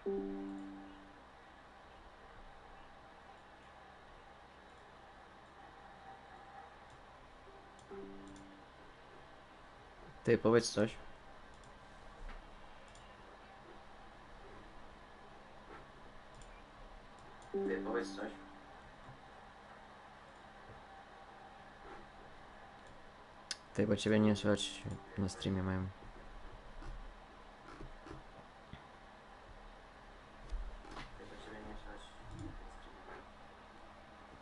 Ty, powiedz coś. Ty, powiedz coś. Ty, bo ciebie nie słychać na streamie mają.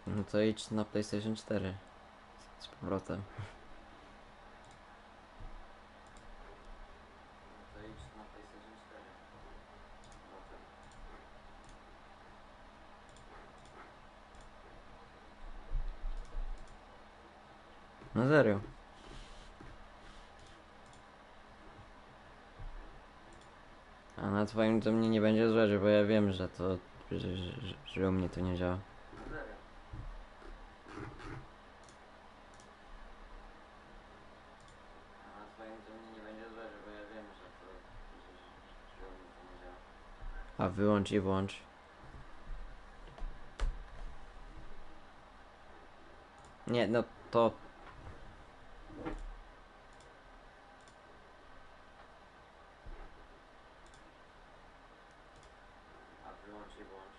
No to idź na PlayStation 4 z powrotem. No serio. A na twoim to mnie nie będzie złe, bo ja wiem, że to, że u mnie to nie działa. A wyłącz i włącz. Nie, no to... A wyłącz i włącz.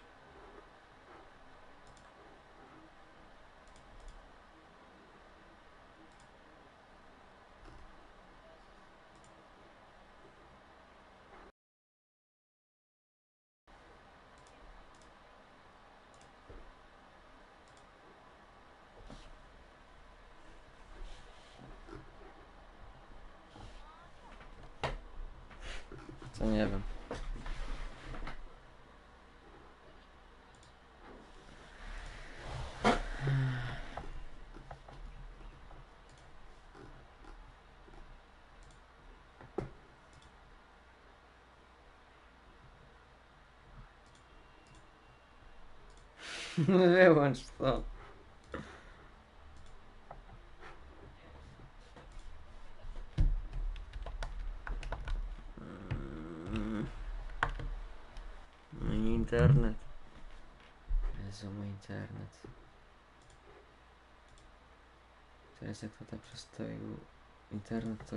Co nie wiem. Wyłącz to. Mój internet. Jezu, mój internet. Teraz jak to tak przestoił internet, to...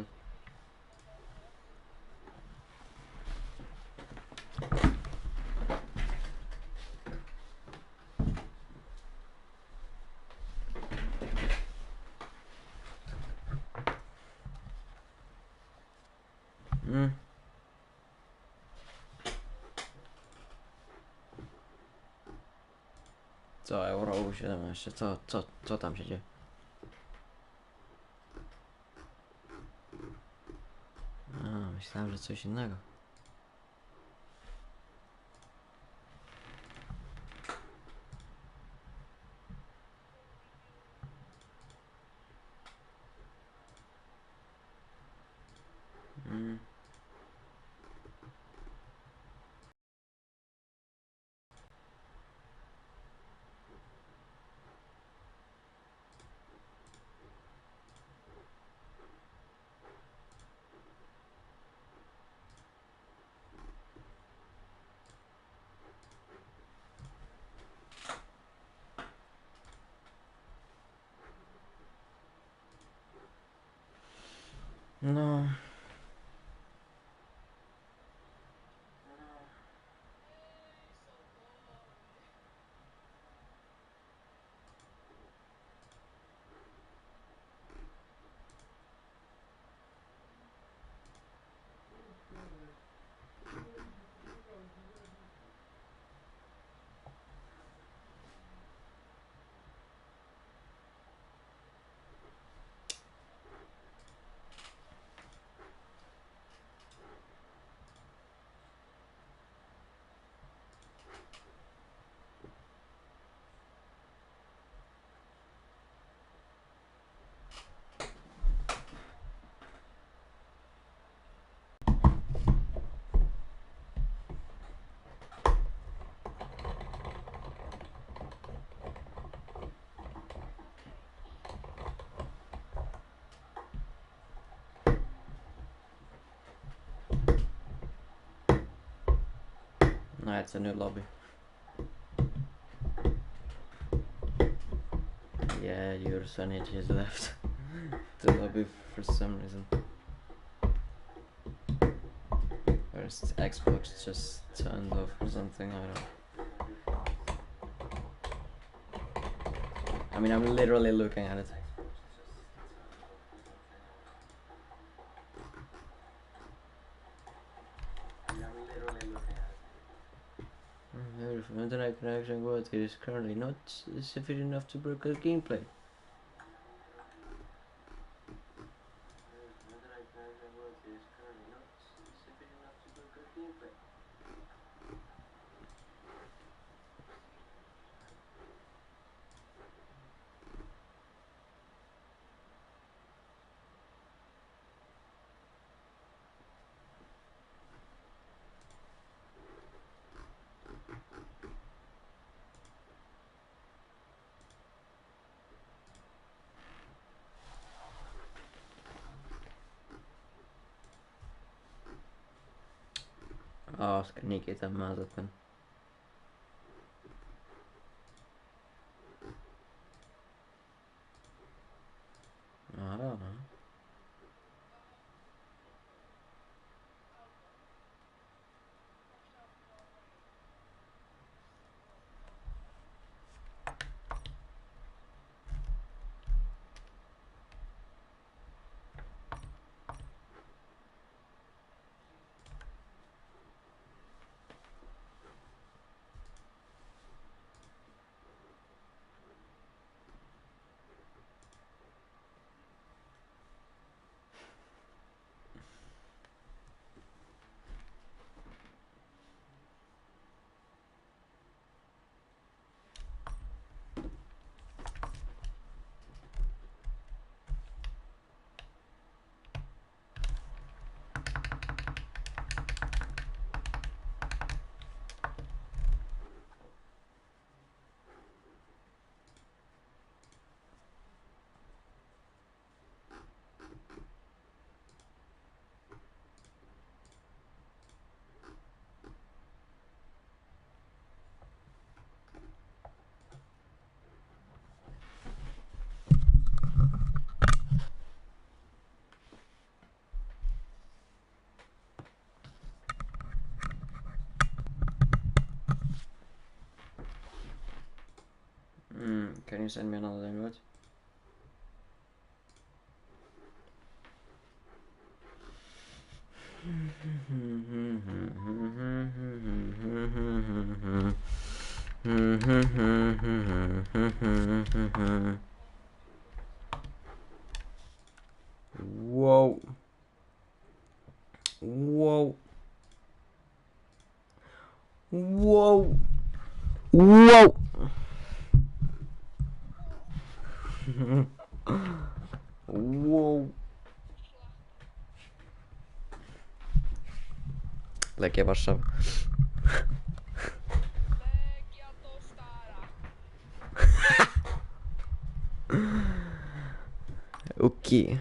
Co, Euro 17? Co tam się dzieje? A, myślałem, że coś innego. No... No, it's a new lobby. Yeah, your son has left the lobby for some reason. Or is Xbox just turned off or something, I don't know. I mean, I'm literally looking at it. Beautiful. Internet connection quality is currently not sufficient enough to broadcast gameplay. Ask Nikita Mazepin. I don't know. Can you send me another invite? Whoa. Whoa. Whoa. Whoa. Whoa. Legia Warszawa. Okay.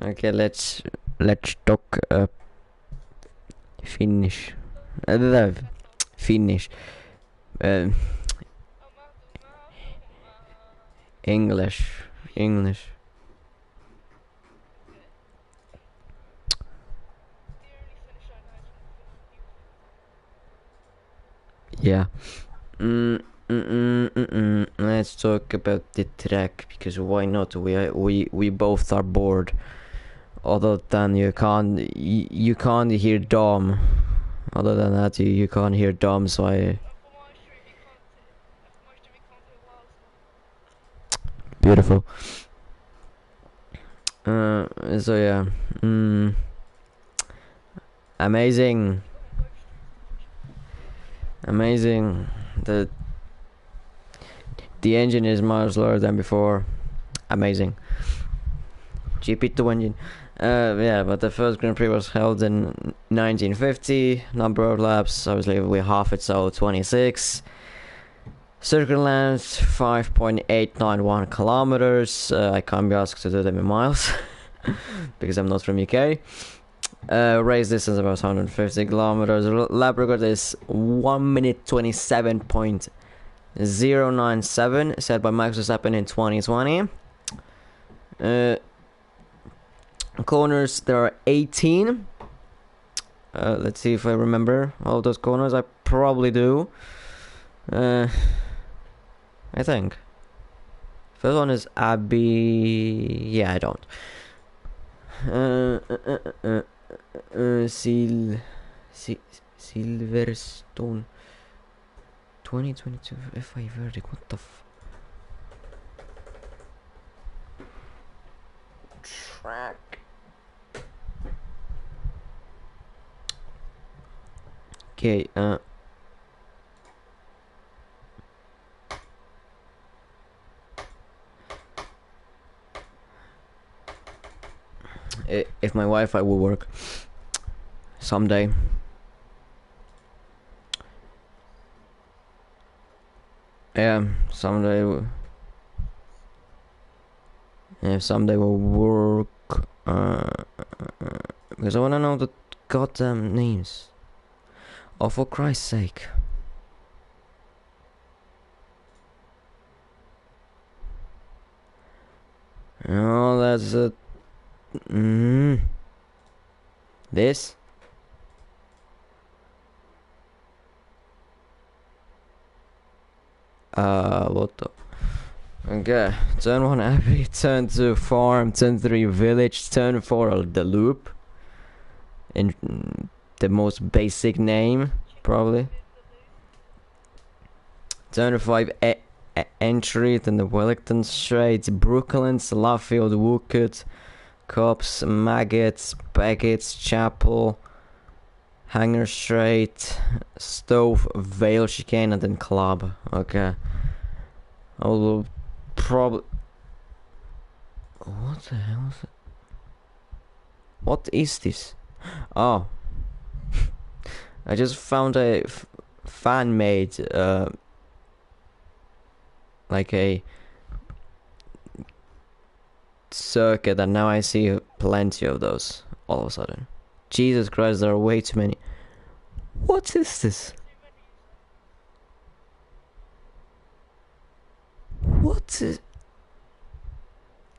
Okay, let's talk Finnish. Finnish. English. Yeah. Let's talk about the track, because why not? We both are bored. Other than you can't hear Dom. Other than that, you can't hear Dom. So beautiful. So yeah. Amazing. The engine is much slower than before. Amazing. GP2 engine. Yeah, but the first Grand Prix was held in 1950. Number of laps, obviously we half it, so 26. Circuit length 5.891 kilometers. I can't be asked to do them in miles because I'm not from UK. Race distance about 150 kilometers. Lap record is 1 minute 27.097, set by Max Verstappen in 2020. Corners, there are 18. Let's see if I remember all those corners. I probably do. I think. First one is Abbey. Yeah, I don't. Silverstone 2022 FI verdict. What the track? Okay, if my Wi-Fi will work someday. Yeah, someday. If someday will work, because I wanna know the goddamn names. Oh, for Christ's sake! Oh, that's a. This. What the? Okay, turn 1 Abbey, turn 2 Farm, turn 3 Village, turn 4 the Loop. In the most basic name, probably. Turn 5 Entry, then the Wellington Straight, Brooklands, Luffield, Woodcote, Cops, Maggots, Beckett's, Chapel, Hanger Straight, Stove, Vale Chicane, and then Club. Okay. Although, probably. What the hell is it? What is this? Oh. I just found a fan made, like a circuit, and now I see plenty of those all of a sudden. Jesus Christ, there are way too many. What is this?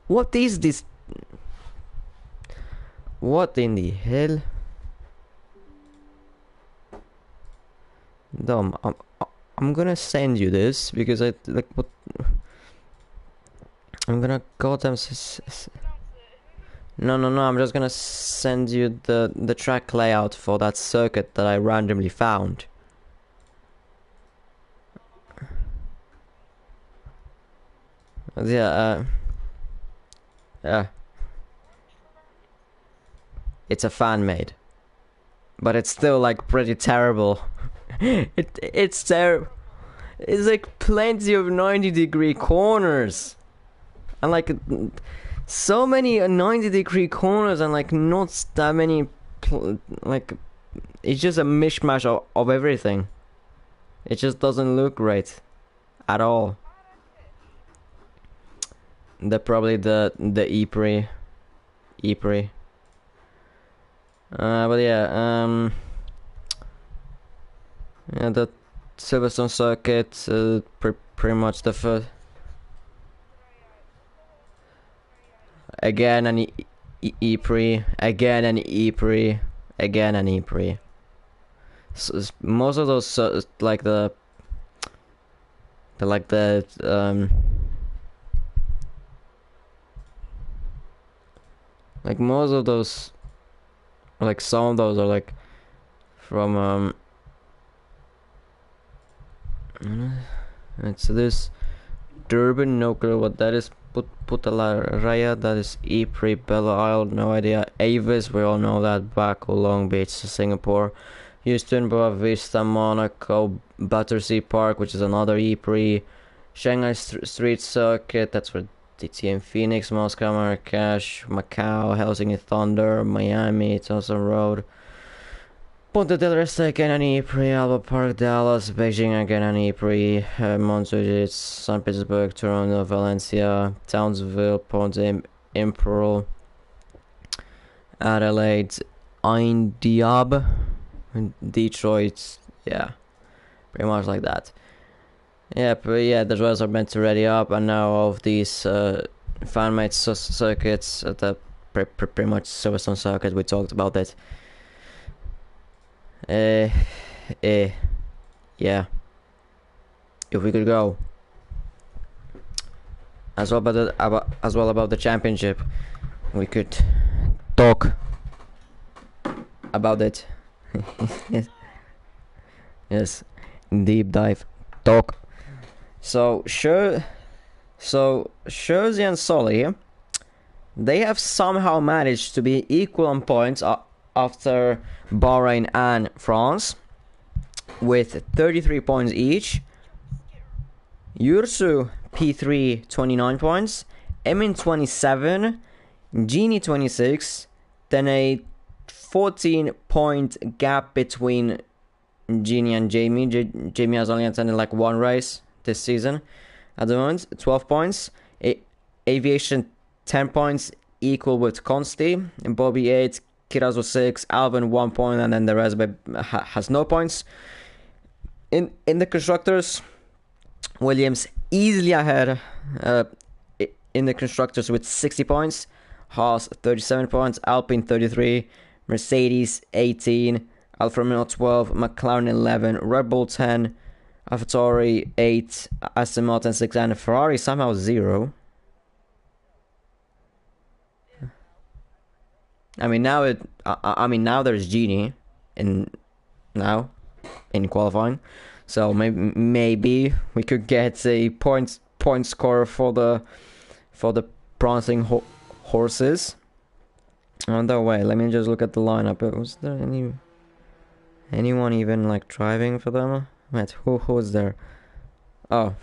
What is this? What in the hell? Dom, I'm gonna send you this because I like what. I'm gonna goddamn. No, I'm just gonna send you the track layout for that circuit that I randomly found. Yeah, yeah. It's a fan made, but it's still like pretty terrible. It's terrible. It's like plenty of 90-degree corners, and like so many 90-degree corners, and like not that many. Like it's just a mishmash of everything. It just doesn't look great at all. Probably the Ypres. But yeah, yeah, the Silverstone circuit, pretty much the first. Again an Ypres, again an Ypres, again an Ypres. So most of those, like the like most of those, like some of those are like from it's this Durban, no clue what that is. Putalaya, that is Ypres, Belle Isle, no idea. Avis, we all know that. Baku, Long Beach, Singapore, Houston, Boa Vista, Monaco, Battersea Park, which is another Ypres, Shanghai Street Circuit, that's where DTM Phoenix, Moscow, Marrakesh, Macau, Helsinki Thunder, Miami, Tulsa Road, Ponte del Este again an Ypres, Alba Park, Dallas, Beijing again an Ypres, Montjuic, St. Petersburg, Toronto, Valencia, Townsville, Ponte Imperial, Adelaide, Indiab, Detroit, yeah, pretty much like that. Yeah, but yeah, the drivers are meant to ready up, and now all of these fan-made circuits at the pretty much Silverstone circuit, we talked about it. Yeah, if we could go as well about the championship, we could talk about it. Yes, deep dive talk. So Jersey and Sully, they have somehow managed to be equal on points after Bahrain and France, with 33 points each. Yursu P3 29 points, Emin 27, Genie 26, then a 14-point gap between Genie and Jamie. Jamie has only attended like one race this season at the moment. 12 points. Aviation 10 points, equal with Consti. Bobby 8, Kirazo 6, Alvin 1 point, and then the rest has no points. In the constructors, Williams easily ahead in the constructors with 60 points. Haas 37 points, Alpine 33, Mercedes 18, Alfa Romeo 12, McLaren 11, Red Bull 10, AlphaTauri 8, Aston Martin 6, and Ferrari somehow 0. I mean now now there's Genie in qualifying, so maybe we could get a point score for the prancing horses. On the way, let me just look at the lineup. Was there anyone even like driving for them? Wait, who was there? Oh,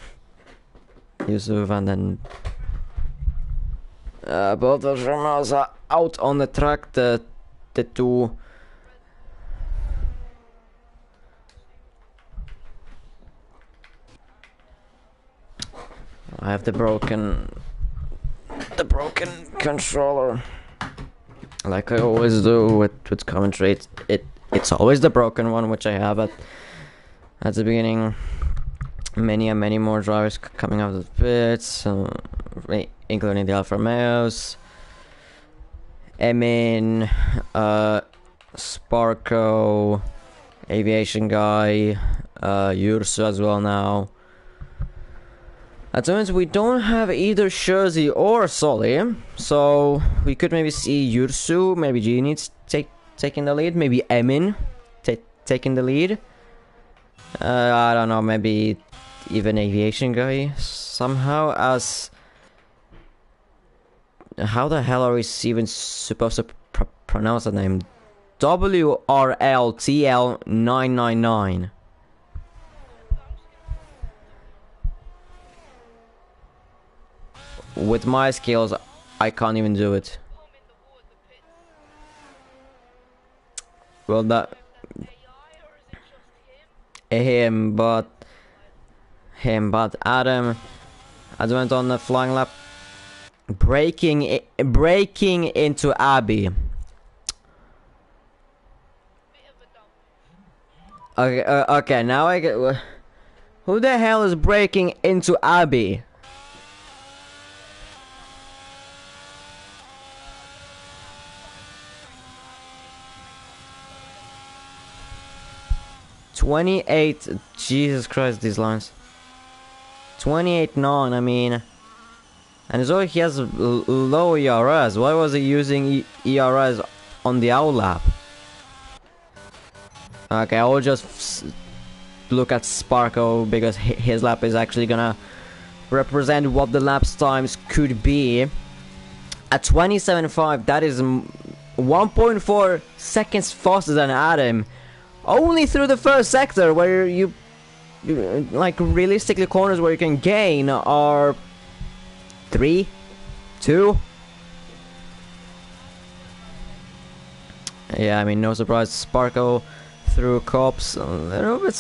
Yusuf, and then both of them are out on the track. The two. I have the broken controller, like I always do with commentary. It's always the broken one, which I have at the beginning. Many more drivers coming out of the pits, including the Alfa Romeos, Emin, Sparko, Aviation Guy, Yursu as well now. At the moment, we don't have either Jersey or Solly, so we could maybe see Yursu, maybe Genie taking the lead, maybe Emin taking the lead. I don't know, maybe even Aviation Guy somehow. As how the hell are we even supposed to pronounce the name? WRLTL999. With my skills, I can't even do it. Well, that but Adam went on the flying lap, breaking into Abby. Okay, now I get. Who the hell is breaking into Abby? $28, Jesus Christ, these lines. 28.9, I mean. And so he has low ERS. Why was he using ERS on the out lap? Okay, I'll just look at Sparko, because his lap is actually gonna represent what the lap's times could be. At 27.5, that is 1.4 seconds faster than Adam. Only through the first sector, where you like realistically corners where you can gain are 3, 2. Yeah, I mean, no surprise. Sparko through cops a little bit.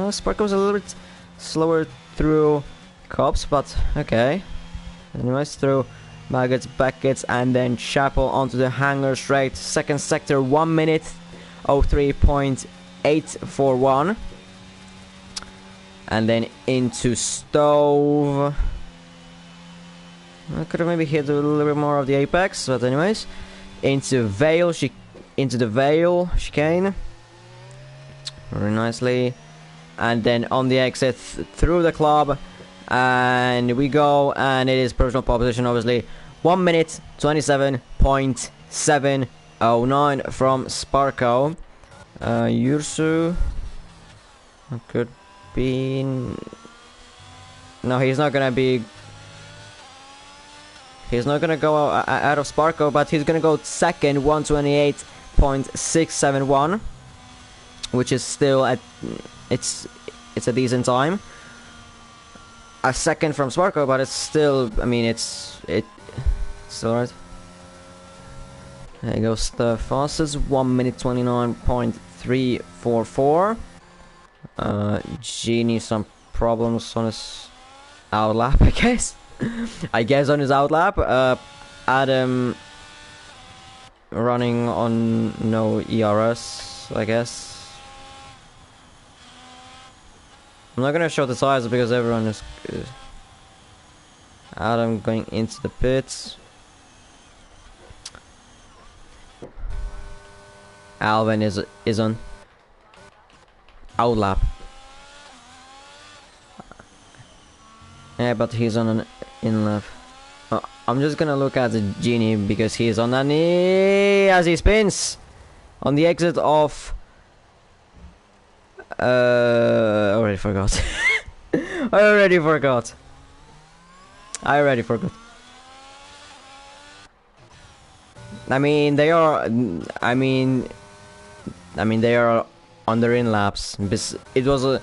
Sparko's a little bit slower through cops, but okay. Anyways, through Maggots, Beckett, and then Chapel onto the hanger straight. Second sector, 1 minute 03.841. And then into Stove. I could have maybe hit a little bit more of the apex, but anyways. Into Vale, into the Vale chicane. Very nicely. And then on the exit through the club. And we go, and it is personal pole position, obviously. 1 minute 27.709 from Sparko. Yursu could be. No, he's not gonna be. He's not gonna go out of Sparko, but he's gonna go second, 128.671, which is still at. It's a decent time. A second from Sparko, but it's still. I mean, it's still right. There goes the fastest, 1 minute 29.344. Genie some problems on his outlap, I guess. I guess on his outlap. Adam running on no ERS, I guess. I'm not gonna show the tires because everyone is. Adam going into the pits. Alvin is on outlap. Yeah, but he's on an in-lap. I'm just gonna look at the Genie because he's on an as he spins on the exit of. I already forgot. I already forgot. I mean, they are. I mean, they are on their in laps. It was a.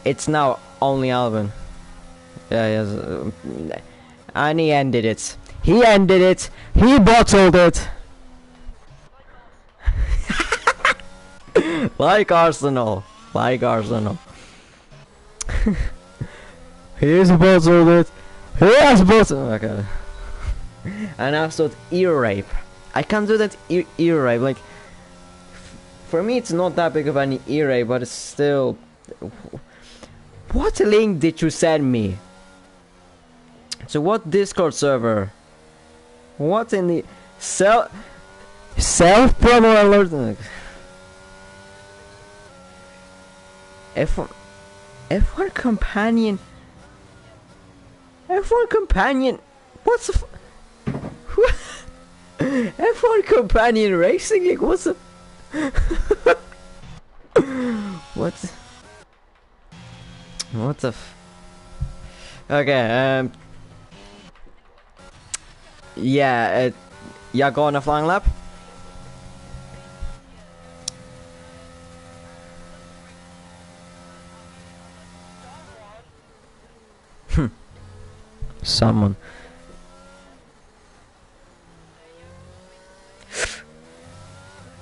It's now only Alvin. Yeah, yes. And he ended it. He ended it. He bottled it. Like Arsenal. Like Arsenal. He's bottled it. He has bottled. Okay. And absolute ear rape. I can't do that ear rape. Like, for me, it's not that big of an ear rape, but it's still. What link did you send me? So what Discord server? What in the self promo alert? F1 companion. F1 companion. What's the F1 companion racing league? What's the what the okay, yeah, yeah, go on a flying lap. Someone.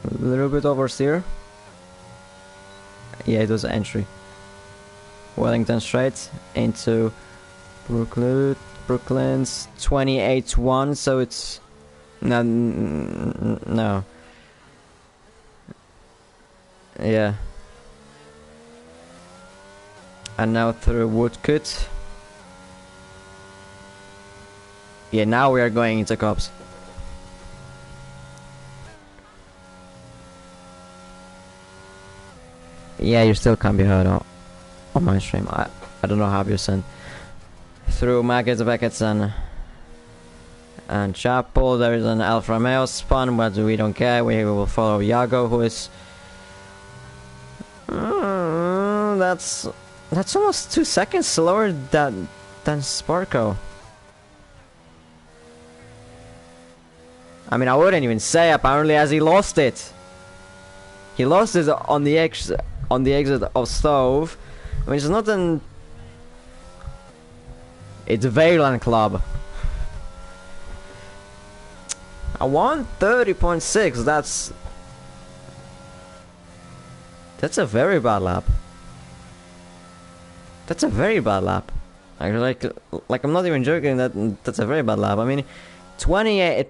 A little bit oversteer. Yeah, it was entry. Wellington straight into Brooklyn's 28-1, so it's no. Yeah. And now through Woodcut. Yeah, now we are going into cops. Yeah, you still can't be heard on my stream. I don't know how you send through Maggots, Beckett, and Chapel. There is an Alfa Romeo spun, but we don't care. We will follow Yago, who is. That's almost 2 seconds slower than Sparko. I mean, I wouldn't even say. Apparently, as he lost it. He lost it on the exit of Stove. I mean, it's not an. It's Valen Club. I won 30.6. That's a very bad lap. That's a very bad lap. Like I'm not even joking. That's a very bad lap. I mean, 28.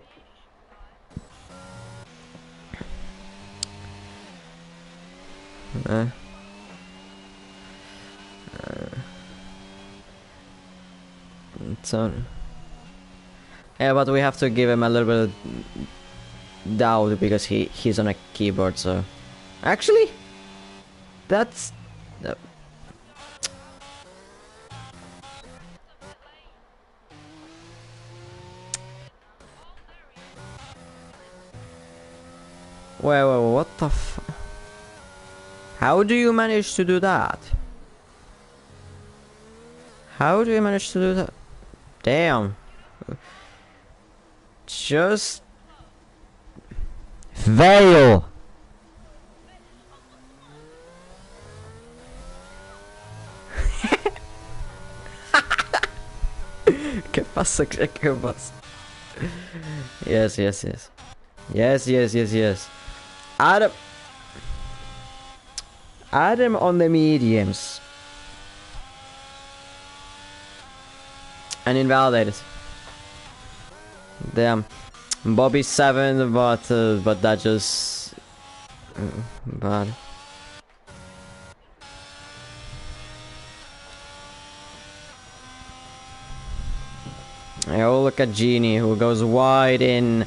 So yeah, but we have to give him a little bit of doubt because he's on a keyboard. So actually, that's wait, what the f? How do you manage to do that? How do you manage to do that? Damn. Just fail. ¿Qué pasa? ¿Qué pasa? Yes. Adam on the mediums. And invalidated. Damn. Bobby 7, but that just bad. Oh, look at Genie who goes wide in.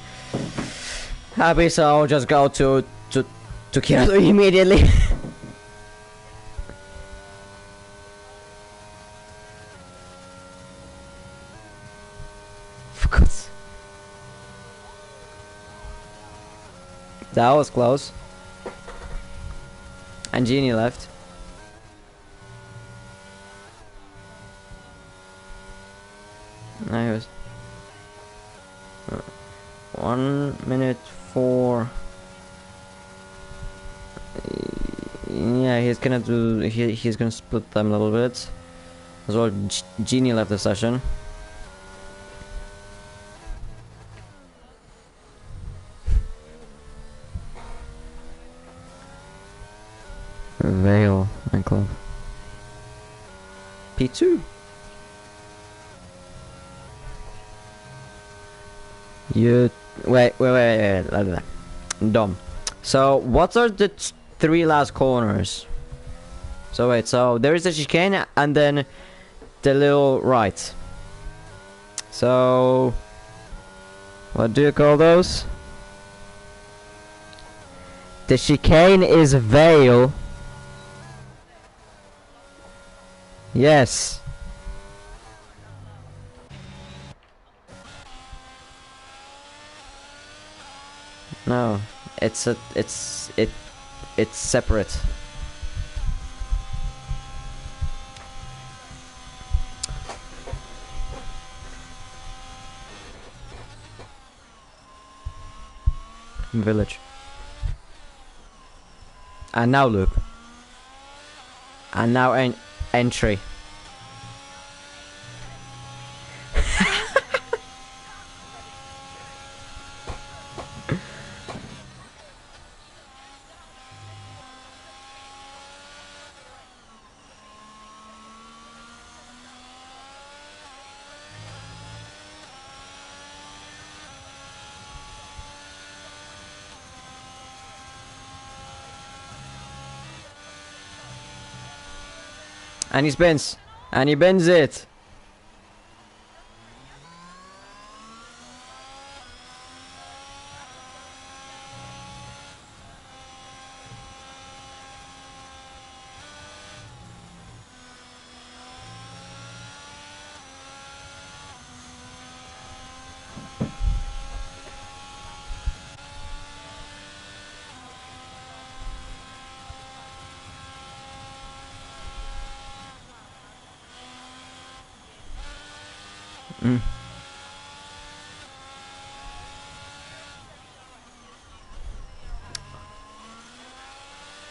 Happy, so I'll just go to Kirato immediately. That was close. And Genie left. I was 1 minute 4. Yeah, he's gonna do. He's gonna split them a little bit. As well, Genie left the session. Vale nightclub. P2. You wait. Dumb. So what are the 3 last corners? So wait. So there is the chicane and then the little right. So what do you call those? The chicane is Vale. Yes. No, it's separate. Village. And now loop. And now entry. And he spins. And he bends it.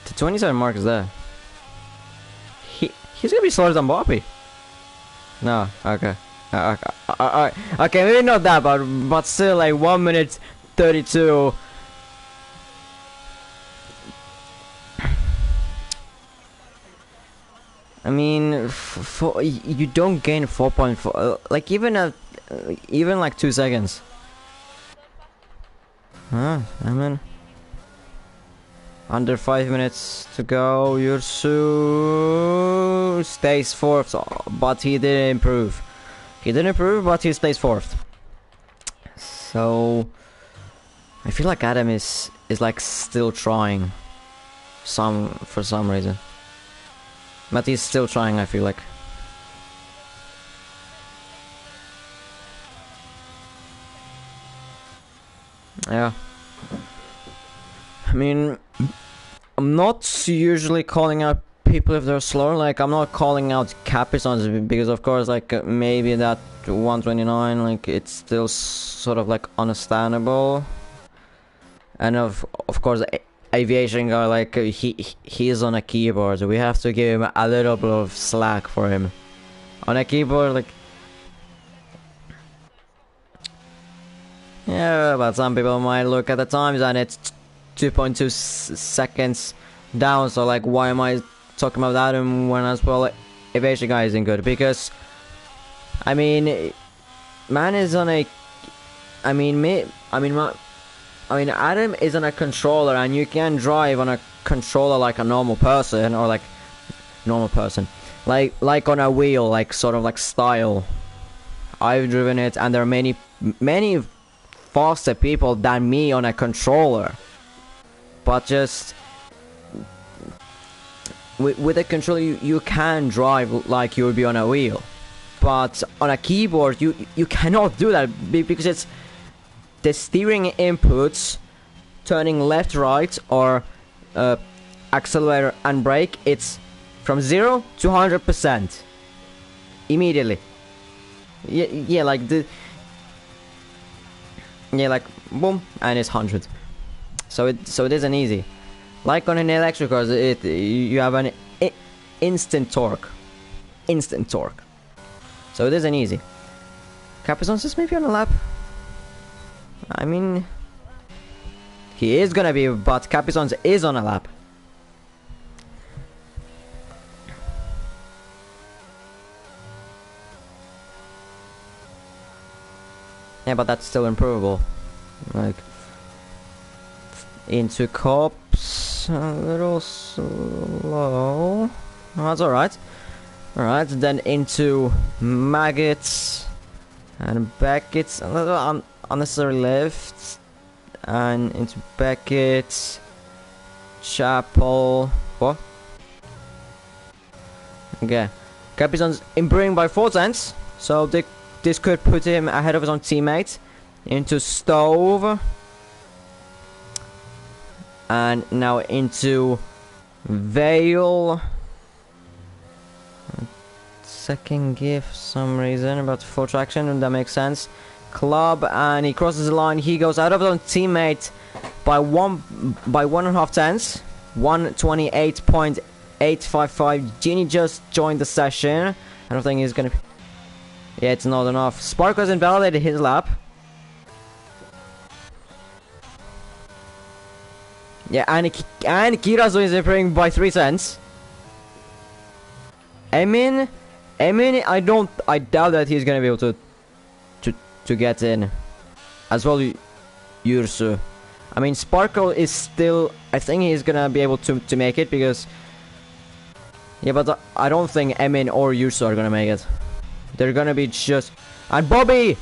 The 27 mark is there. He's gonna be slower than Bobby. No, okay. Okay, maybe not that, but still like 1 minute 32. I mean, you don't gain 4.4. Like even like 2 seconds. I mean, under 5 minutes to go. Yursu stays 4th, but he didn't improve. He didn't improve, but he stays 4th. So I feel like Adam is like still trying for some reason. But he's still trying, I feel like. Yeah. I mean, I'm not usually calling out people if they're slower. Like, I'm not calling out Capizons because, of course, like, maybe that 129, like, it's still sort of, like, understandable. And, of course, Aviation guy, like, he's on a keyboard, so we have to give him a little bit of slack for him. On a keyboard, like... Yeah, but some people might look at the times and it's 2.2 seconds down, so like, why am I talking about that and when as well Aviation guy isn't good? Because, I mean, man is on a... I mean, Adam is on a controller, and you can drive on a controller like a normal person, or like like on a wheel, like sort of like style. I've driven it, and there are many faster people than me on a controller. But just with a controller, you can drive like you would be on a wheel, but on a keyboard you cannot do that because it's the steering inputs, turning left, right, or accelerator and brake. It's from 0 to 100% immediately. Yeah, like like boom, and it's 100. So it isn't easy. Like on an electric car, you have an instant torque. So it isn't easy. Capizon's just maybe on a lap. I mean, he is gonna be, but Capizon's is on a lap. Yeah, but that's still improvable. Like, into cops, a little slow. Oh, that's alright. Alright, then into maggots and Beckett's, a little unnecessary lifts, and into Beckett's, Chapel. What? Okay, Capizon's improving by 4 tenths, so this could put him ahead of his own teammate. Into Stove, and now into Vale. Second gear for some reason, about full traction, and that makes sense. Club, and he crosses the line. He goes out of his own teammate by 1.5 tenths. 128.855. Genie just joined the session. I don't think he's gonna. Yeah, it's not enough. Spark has invalidated his lap. Yeah, and Kirazu is improving by 3 cents. Emin, I doubt that he's gonna be able to get in. As well, Yursu. I mean, Sparkle is still... I think he's gonna be able to make it, because... Yeah, but I don't think Emin or Yursu are gonna make it. They're gonna be just... And Bobby!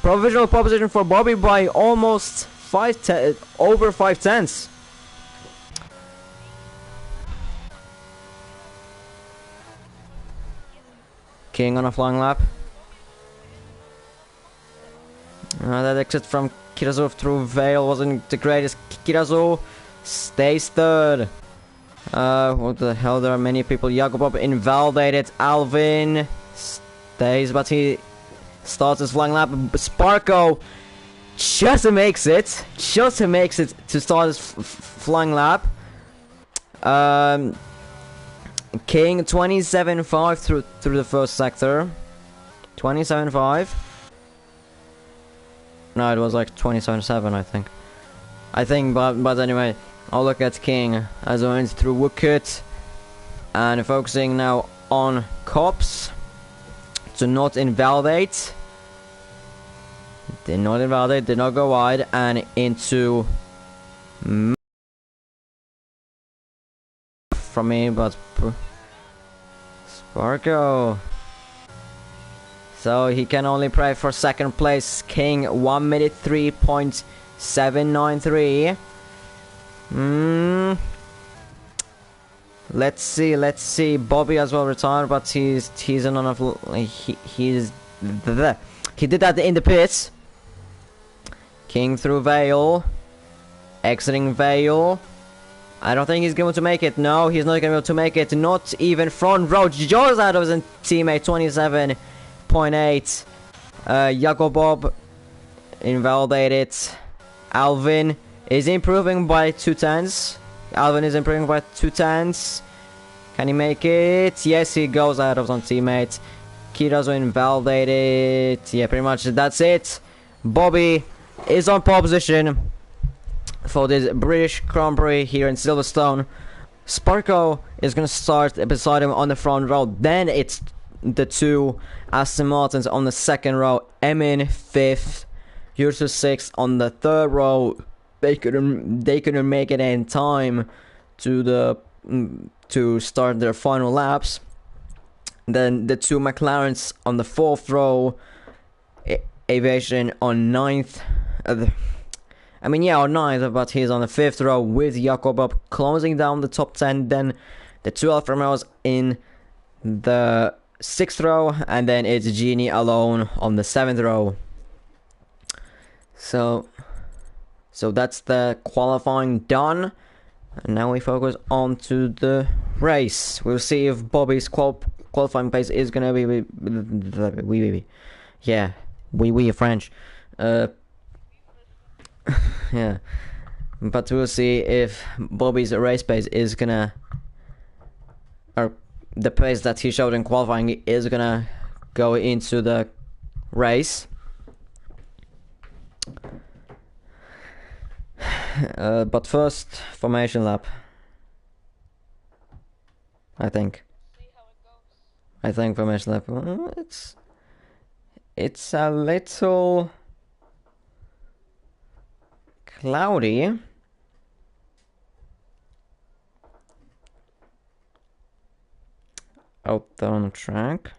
Provisional proposition for Bobby by almost... over 5 tenths. King on a flying lap. That exit from Kirazu through Vale wasn't the greatest. Kirazu stays 3rd. What the hell, there are many people. Jakob invalidated. Alvin stays, but he starts his flying lap. Sparko just makes it to start his flying lap. King 27.5 through the first sector. 27.5. No, it was like 27.7, I think. But anyway, I'll look at King as I went through Wookut, and focusing now on cops to not invalidate. Did not invalidate, did not go wide, and into from me, but Sparko. So he can only pray for second place. King 1 minute 3.793. Let's see. Bobby as well retired, but he's on enough. He did that in the pits. King through Vale, exiting Vale. I don't think he's going to make it. No, he's not going to be able to make it. Not even front row. Joe's out of his teammate 27.8. Jakobob invalidated. Alvin is improving by 2/10. Alvin is improving by 2/10. Can he make it? Yes, he goes out of his own teammate. Kirazo invalidated. Yeah, pretty much that's it. Bobby is on pole position for this British Grand Prix here in Silverstone. Sparko is going to start beside him on the front row. Then it's the two Aston Martins on the second row. Emin 5th, Ursus 6th on the third row. They couldn't make it in time to start their final laps. Then the two McLarens on the fourth row. Aviation on 9th. On 9th, but he's on the 5th row with Jakob closing down the top 10. Then the two Alfa Romeos in the 6th row, and then it's Genie alone on the 7th row. So that's the qualifying done, and now we focus on to the race. We'll see if Bobby's qualifying pace is gonna be French. Yeah, but we'll see if Bobby's race pace is gonna, or the pace that he showed in qualifying is gonna go into the race. But first, formation lap. I think formation lap. It's a little cloudy. Out there on the track.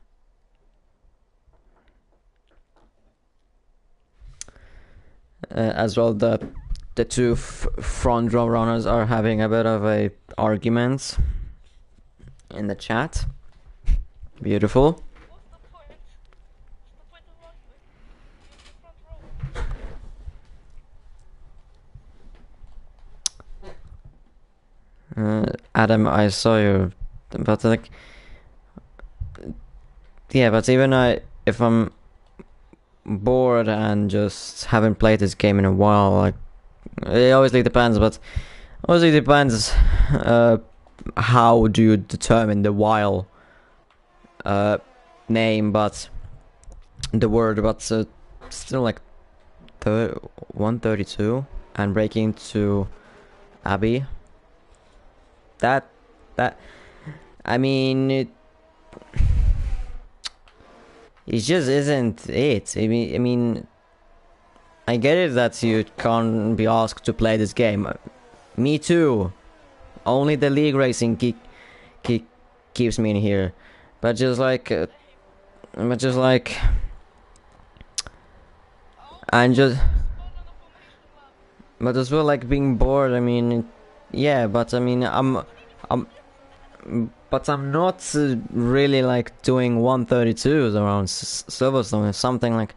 As well, the two front row runners are having a bit of a argument in the chat. Beautiful. Adam, I saw you, but like, yeah, but even if I'm bored and just haven't played this game in a while, like, it obviously depends, how do you determine the while name, but the word, but still like 132 and breaking to Abby. That I mean, it just isn't it. I mean, I get it that you can't be asked to play this game. Me too. Only the league racing keeps me in here. But just like, and but as well, like, being bored. I mean, yeah, but I mean, I'm not really like doing 132s around Silverstone. It's something like,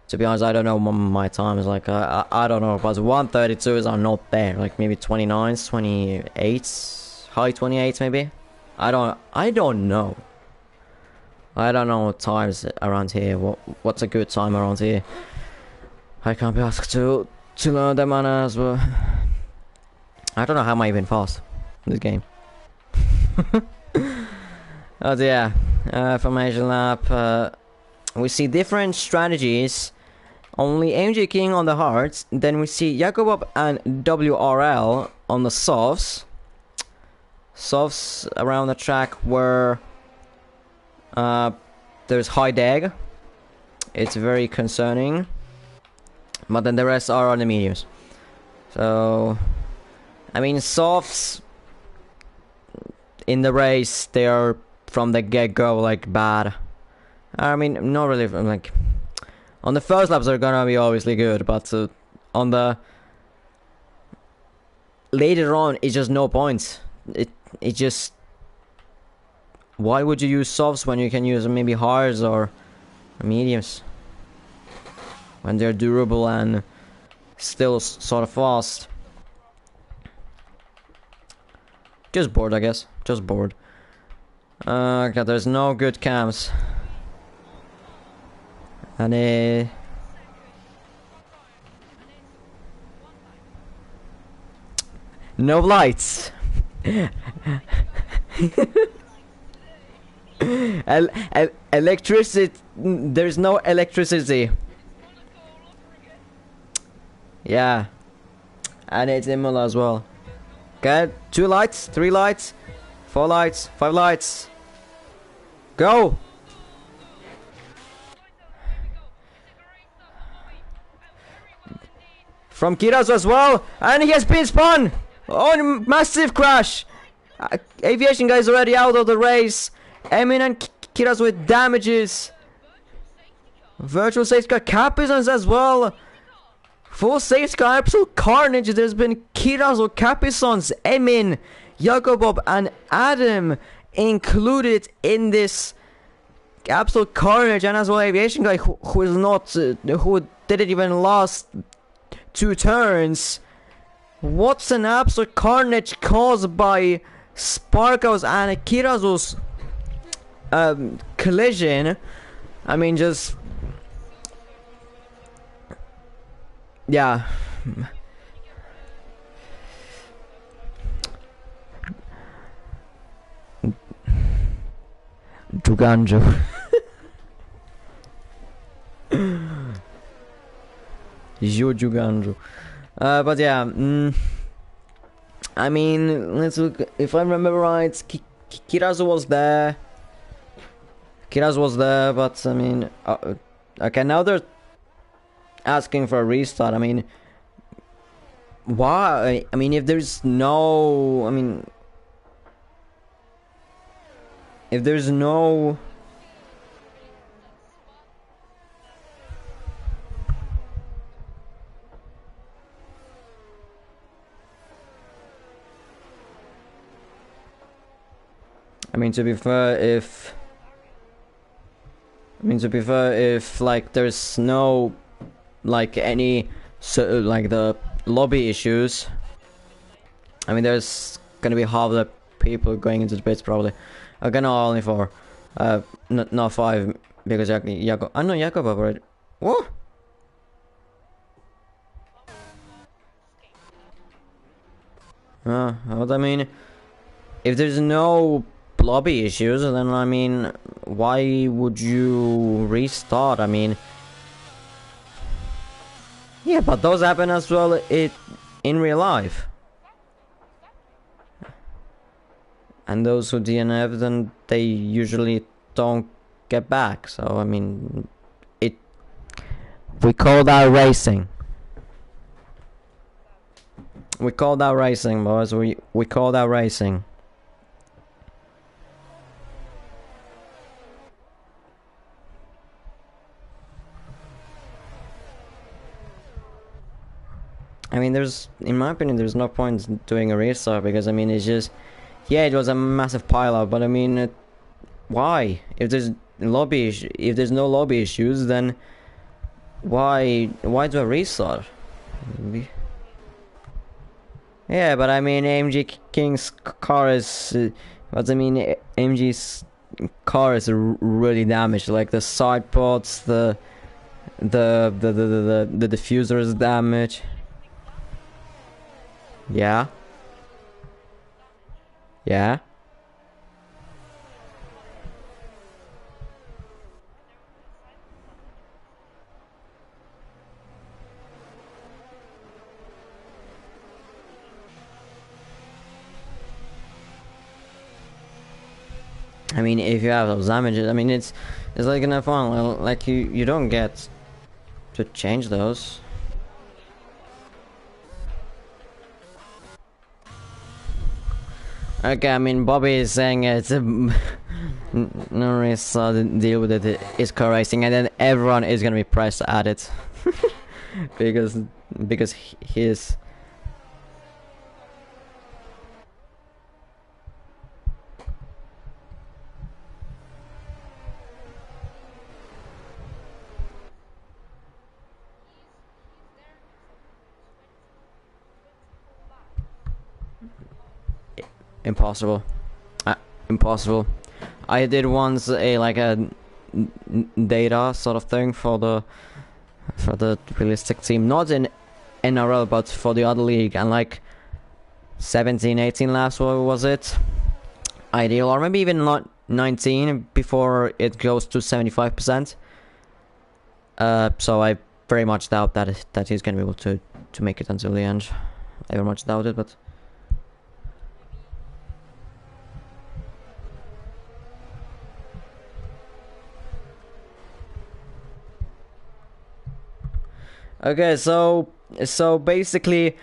to be honest, I don't know my time is like. I don't know, but 132s are not there. Like maybe 29s, 28s, high 28s maybe. I don't know. I don't know what times around here. What's a good time around here? I can't be asked to learn them as well. I don't know how am I even fast in this game. Oh yeah, formation lap. We see different strategies. Only AMG King on the hards. Then we see Jakob and WRL on the softs. Softs around the track where there's high dag. It's very concerning. but then the rest are on the mediums. So, I mean, softs in the race, they are from the get-go like bad. I mean, not really. Like on the first laps, they're gonna be obviously good, but on the later on, it's just no points. It just, why would you use softs when you can use maybe hards or mediums when they're durable and still sort of fast? Just bored, I guess. Just bored. Okay, there's no good cams. And no lights. Electricity. There's no electricity. Yeah. And it's Imola as well. Okay, 2 lights, 3 lights, 4 lights, 5 lights. Go! From Kiraz as well, and he has been spun! Oh, massive crash! Aviation guys already out of the race. Emin and Kiraz with damages. Virtual safety car, Capizans as well. Full safety car, absolute carnage. There's been Kiraz, Capizans, Emin, Jakobob and Adam included in this absolute carnage, and as well aviation guy who is not, who didn't even last 2 turns. What's an absolute carnage caused by Sparkos and Kirazu's collision? I mean, just, yeah. Juganjo. Juganjo. But yeah, I mean, let's look. If I remember right, Kirazu was there. Kirazu was there, but I mean, okay, now they're asking for a restart. I mean, why? I mean, if there's no, I mean, if there's no, I mean, to be fair, if like there's no like any like the lobby issues, I mean, there's gonna be half the people going into the pits probably. Okay, no, only 4. Not 5 because Jakob. I know Jakob already. What? What I mean, if there's no lobby issues, then I mean, why would you restart? I mean, yeah, but those happen as well in real life. And those who DNF, then they usually don't get back. So I mean, we call that racing. We call that racing, boys. We call that racing. I mean, in my opinion, there's no point in doing a restart because I mean, it's just, yeah, it was a massive pileup, but I mean, why? If there's no lobby issues, then why do a restart? Yeah, but I mean, AMG King's car is, but I mean, AMG's car is really damaged. Like the side pods, the diffuser is damaged. Yeah. Yeah. I mean, if you have those damages, I mean, it's like in F1, like you don't get to change those. Okay, I mean, Bobby is saying it's a no reason deal with it is correcting, and then everyone is gonna be pressed at it because he is. Impossible. Impossible. I did once a data sort of thing for the realistic team, not in NRL but for the other league, and like 17-18 laps, what was it? Ideal, or maybe even not 19 before it goes to 75%. So I very much doubt that he's gonna be able to make it until the end. I very much doubt it, but. Okay, so basically,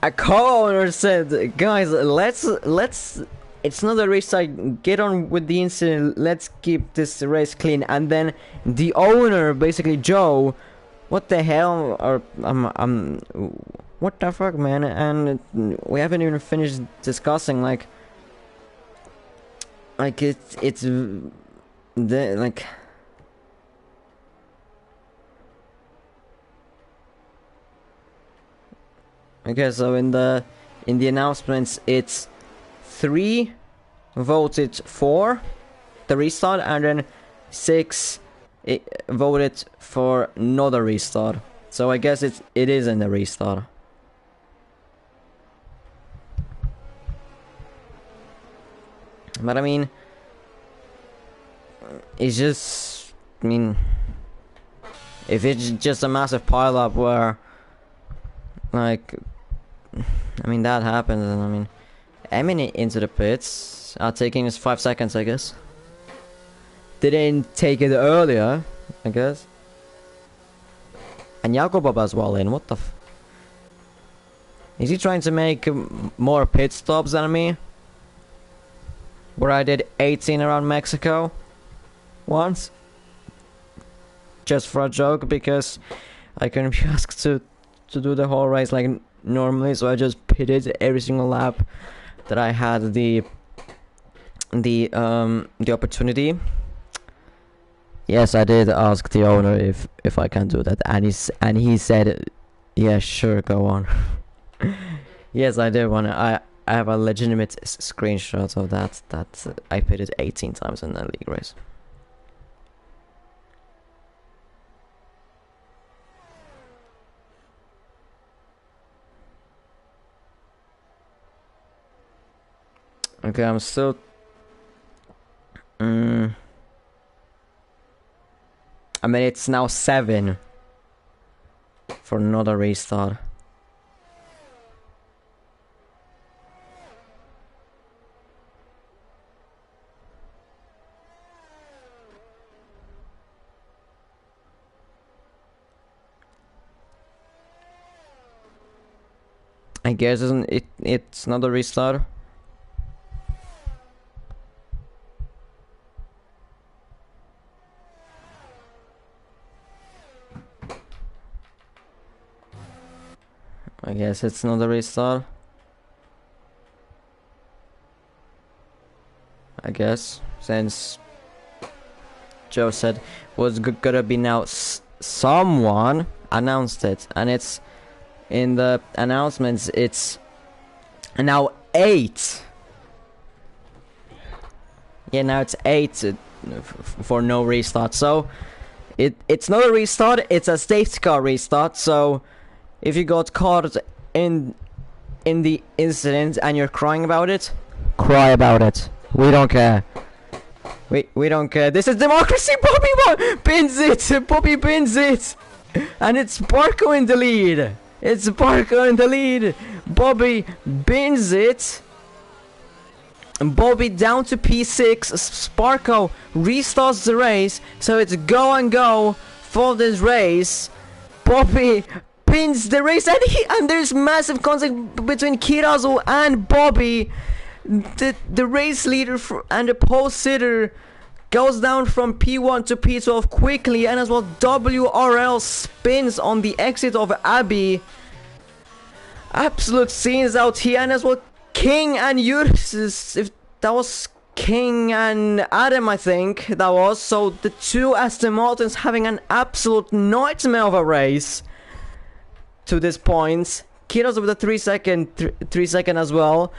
a co-owner said, "Guys, let's. It's not a race. Get on with the incident. Let's keep this race clean." And then the owner, basically Joe, what the hell? Or what the fuck, man? And we haven't even finished discussing like it's the like. Okay, so in the announcements, it's 3 voted for the restart, and then 6 voted for another restart. So I guess it is in the restart. But I mean, it's just, I mean, if it's just a massive pile-up where, like, I mean, that happens, and I mean, Emmy into the pits are taking us 5 seconds, I guess. They didn't take it earlier, I guess. And Jakob as well in, what the f... Is he trying to make more pit stops than me? Where I did 18 around Mexico once. Just for a joke, because I couldn't be asked to do the whole race like normally, so I just pitted every single lap that I had the opportunity. Yes, I did ask the owner if I can do that, and he said, yeah, sure, go on. Yes, I did want to. I have a legitimate screenshot of that I pitted 18 times in that league race. Okay, I'm still. I mean, it's now 7 for another restart. I guess it's not a restart. I guess it's not a restart. I guess, since Joe said was gonna be now someone announced it, and it's in the announcements, it's now 8. Yeah, now it's 8 for no restart. So it's not a restart, it's a safety car restart. So if you got caught in the incident and you're crying about it, cry about it. We don't care. We don't care. This is democracy. Bobby pins it. Bobby pins it. And it's Sparko in the lead. It's Sparko in the lead. Bobby bins it. And Bobby down to P6. Sparko restarts the race. So it's go and go for this race. Bobby pins the race, and there's massive conflict between Kirazu and Bobby. the race leader and the pole sitter goes down from P1 to P12 quickly, and as well WRL spins on the exit of Abbey. Absolute scenes out here, and as well King and Ursus, if that was King and Adam, I think that was. So the two Aston Martins having an absolute nightmare of a race to this point. Kiros with a 3 second as well.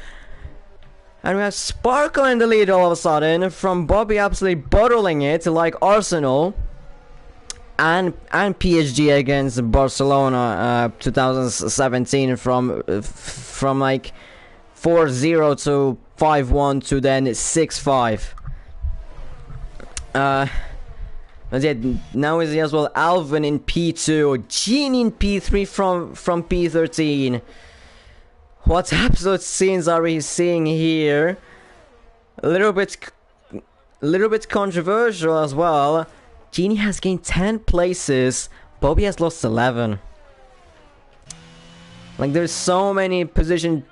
And we have Sparkle in the lead all of a sudden, from Bobby absolutely bottling it like Arsenal. And PSG against Barcelona 2017 from like 4-0 to 5-1 to then 6-5. But yeah, now is as well Alvin in P2, Gene in P3 from P13. What absolute scenes are we seeing here? A little bit controversial as well. Genie has gained 10 places. Bobby has lost 11. Like, there's so many position.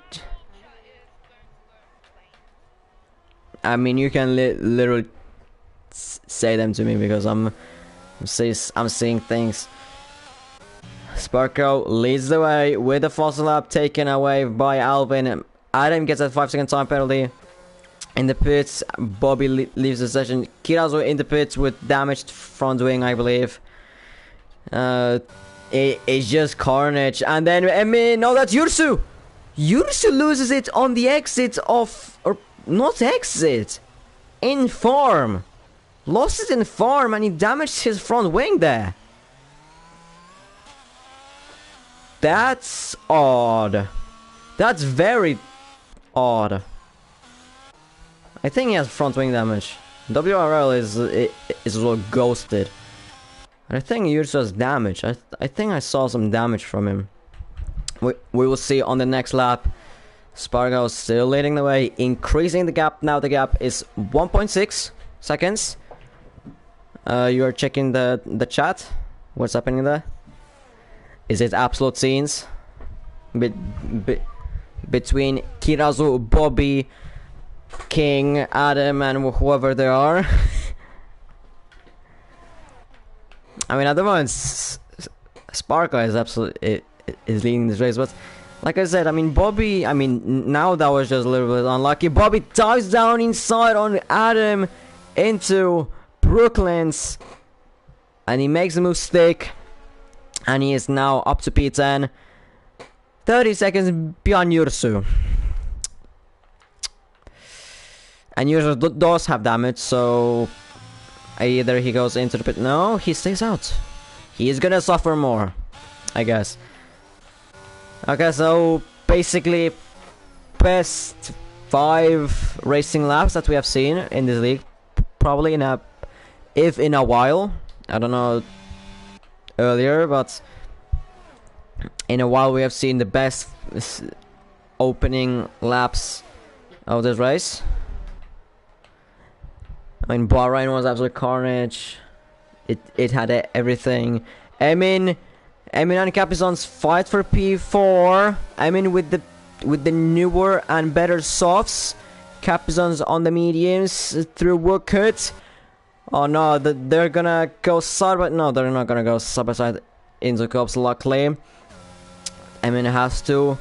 I mean, you can literally say them to me because I'm seeing things. Sparko leads the way with the fossil lap taken away by Alvin. Adam gets a 5-second time penalty. In the pits, Bobby leaves the session. Kirazo in the pits with damaged front wing, I believe. It's just carnage. And then, I mean, no, that's Yursu! Yursu loses it on the exit of... or not exit. In farm. Lost it in farm and he damaged his front wing there. That's odd. That's very odd. I think he has front wing damage. WRL is well ghosted. I think Yursu has damage. I think I saw some damage from him. We will see on the next lap. Spargo still leading the way, increasing the gap. Now the gap is 1.6 seconds. You are checking the chat. What's happening there? Is it absolute scenes? Between Kirazu, Bobby, King, Adam, and whoever they are. I mean, at the moment, Sparka is absolutely is leading this race, but like I said, I mean, Bobby. I mean, now that was just a little bit unlucky. Bobby dives down inside on Adam into Brooklyn's, and he makes a mistake, and he is now up to P10, 30 seconds beyond Yursu. And Yursu does have damage, so either he goes into the pit. No, he stays out. He is gonna suffer more, I guess. Okay, so basically, best 5 racing laps that we have seen in this league, probably in a while. I don't know earlier, but in a while we have seen the best opening laps of this race. I mean, Bahrain was absolute carnage. It had everything. Emin and Capizon's fight for P4. Emin with the newer and better softs. Capizon's on the mediums through Woodcut. Oh no, they're gonna go side by... No, they're not gonna go side by side into cups, luckily. Emin has to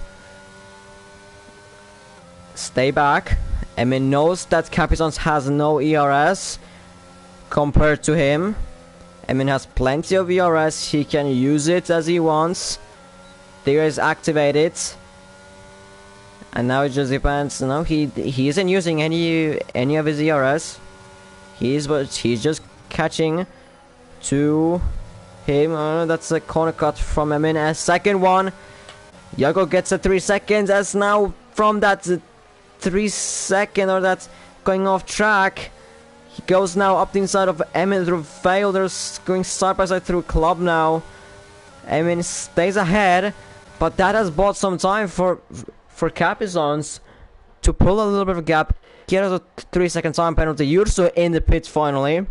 stay back. Emin knows that Capizons has no ERS compared to him. Emin has plenty of ERS, he can use it as he wants. There is activated. And now it just depends. No, he isn't using any of his ERS. He's just catching to him. That's a corner cut from Emin. A second one. Yago gets a 3 seconds as now from that 3 second, or that's going off track. He goes now up the inside of Emin through Fail. They're going side by side through Club now. Emin stays ahead, but that has bought some time for Capizons to pull a little bit of a gap. Get us a 3 second time penalty. Yursu in the pits finally.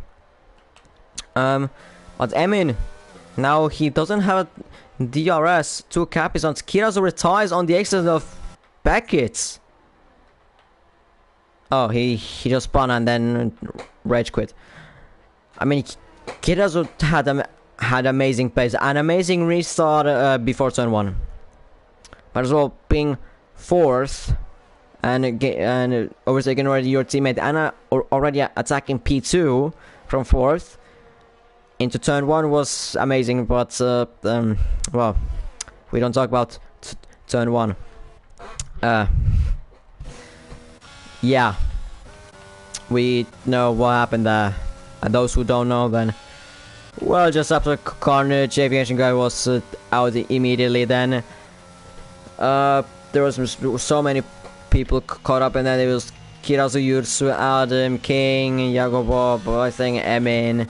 But Emin, now he doesn't have a DRS to Capizons. Kirazu retires on the exit of Beckett. Oh, he just spun and then rage quit. I mean, Kirazu had amazing pace, an amazing restart before turn 1. But as well, being 4th and overtaking already your teammate Anna already attacking P2 from 4th into turn 1 was amazing. But well, we don't talk about turn 1. Yeah, we know what happened there. And those who don't know, then, well, just after Carnage, Aviation Guy was out immediately. Then there was so many people caught up, and then it was Kirazu, Yursu, Adam, King, Jagobob, I think Emin.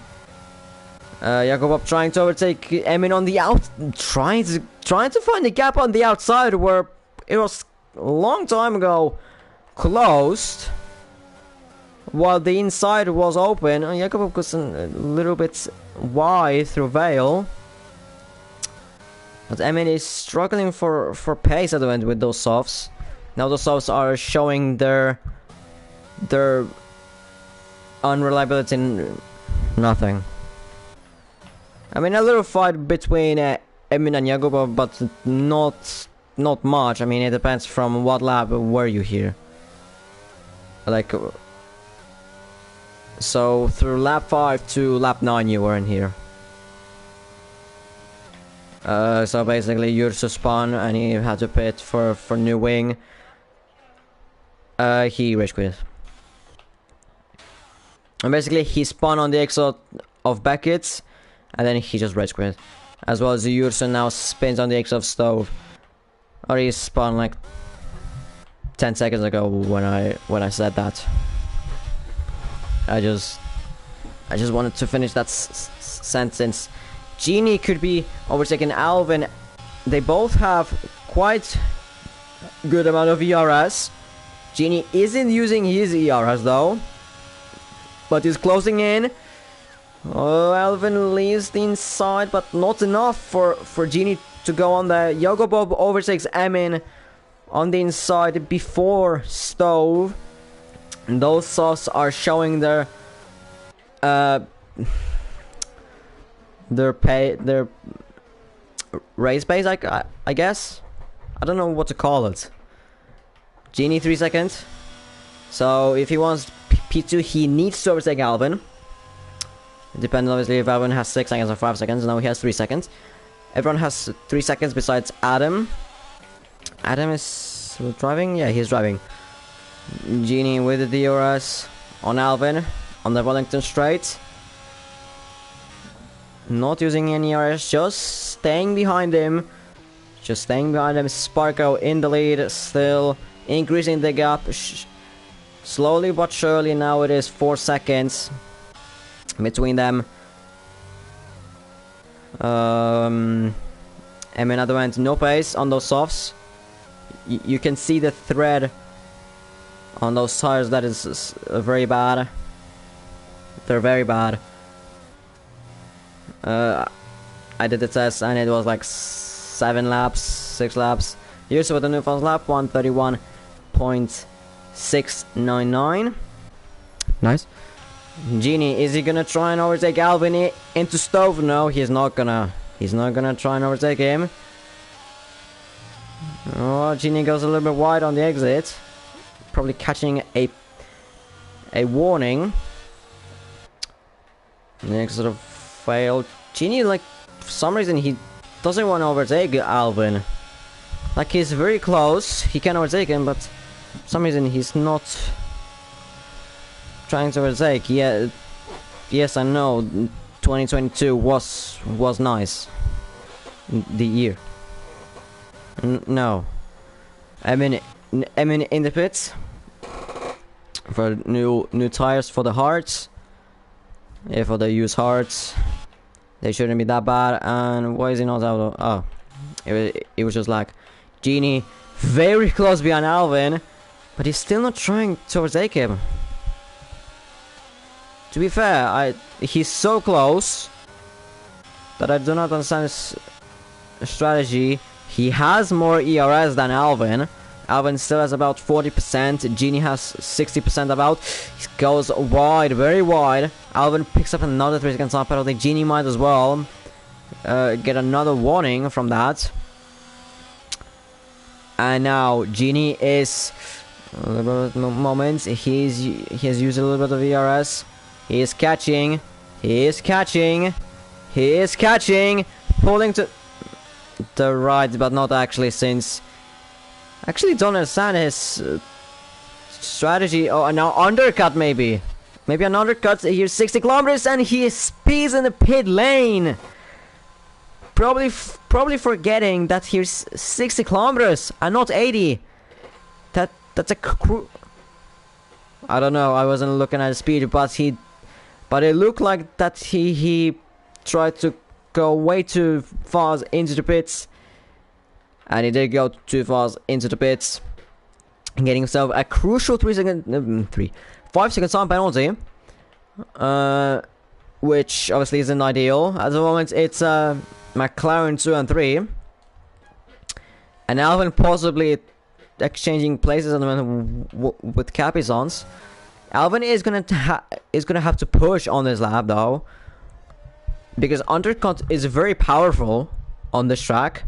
Jagobob trying to overtake Emin on the out, trying to find a gap on the outside where it was a long time ago closed, while the inside was open. Jakob was a little bit wide through Vale, but Emin is struggling for pace at the end with those softs. Now the softs are showing their unreliability in nothing. I mean, a little fight between Emin and Jakob, but not much. I mean, it depends from what lap were you here. Like, so through lap 5 to lap 9 you weren't here. So basically Yursu spun and he had to pit for new wing. He rage quit. And basically he spun on the exit of Beckett and then he just rage quit. As well as Yursu now spins on the exit of Stove. Or he spun like 10 seconds ago when I said that. I just wanted to finish that sentence. Genie could be overtaking Alvin. They both have quite good amount of ERS. Genie isn't using his ERS though, but he's closing in. Oh, Alvin leaves the inside, but not enough for Genie to go on there. Jagobob overtakes Emin on the inside before Stove. And those softs are showing their race pace, I guess. I don't know what to call it. Genie 3 seconds. So if he wants P2, he needs to overtake Alvin. It depends obviously if Alvin has 6 seconds or 5 seconds. Now he has 3 seconds. Everyone has 3 seconds besides Adam. Adam is driving? Yeah, he's driving. Genie with the DRS on Alvin on the Wellington Straight. Not using any RS, just staying behind him. Sparko in the lead, still increasing the gap. Slowly but surely, now it is 4 seconds between them. Emin at the end, no pace on those softs. You can see the thread on those tires. That is very bad. They're very bad. I did the test and it was like 7 laps, 6 laps. Here's with the new fast lap, 131.699. Nice. Genie, is he gonna try and overtake Alvin into Stove? No, he's not gonna. He's not gonna try and overtake him. Oh, Genie goes a little bit wide on the exit. Probably catching a warning. Next sort of failed. Genie, like, for some reason he doesn't want to overtake Alvin. Like, he's very close. He can overtake him, but for some reason he's not trying to overtake. Yeah, yes, I know. 2022 was nice. The year. No. I mean in the pits for new tires for the hearts. Yeah, for the used hearts. They shouldn't be that bad. And why is he not out of... Oh. It was just like... Genie very close behind Alvin. But he's still not trying to overtake him. To be fair, he's so close that I do not understand his strategy. He has more ERS than Alvin. Alvin still has about 40%. Genie has 60% about. He goes wide, very wide. Alvin picks up another 3-second time penalty. Genie might as well get another warning from that. And now Genie is a little bit of moments. He has used a little bit of ERS. He is catching. He is catching. He is catching. Pulling to the right, but not actually, since actually don't understand his strategy. Oh, and now undercut maybe. Maybe an undercut. Here's 60 kilometers and he speeds in the pit lane. Probably forgetting that here's 60 kilometers and not 80. That's a I don't know. I wasn't looking at the speed, but it looked like that he tried to go way too fast into the pits, and he did go too fast into the pits, getting himself a crucial 5-second time penalty, which obviously isn't ideal. At the moment, it's McLaren 2 and 3, and Alvin possibly exchanging places at the moment with Capizons. Alvin is gonna have to push on this lap though, because undercut is very powerful on this track.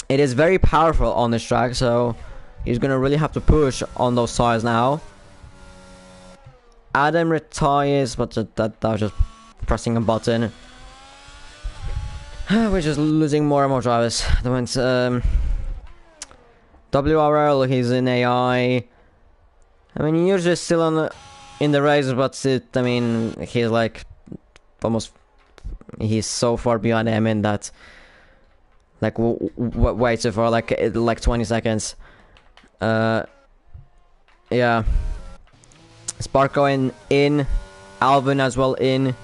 It is very powerful on this track, so he's gonna really have to push on those tires now. Adam retires, but that was just pressing a button. We're just losing more and more drivers. They went WRL, he's in AI. I mean, you're just still in the race, but I mean, he's like almost, he's so far behind him in that, like way too far, like 20 seconds. Yeah, Sparko in Alvin as well in.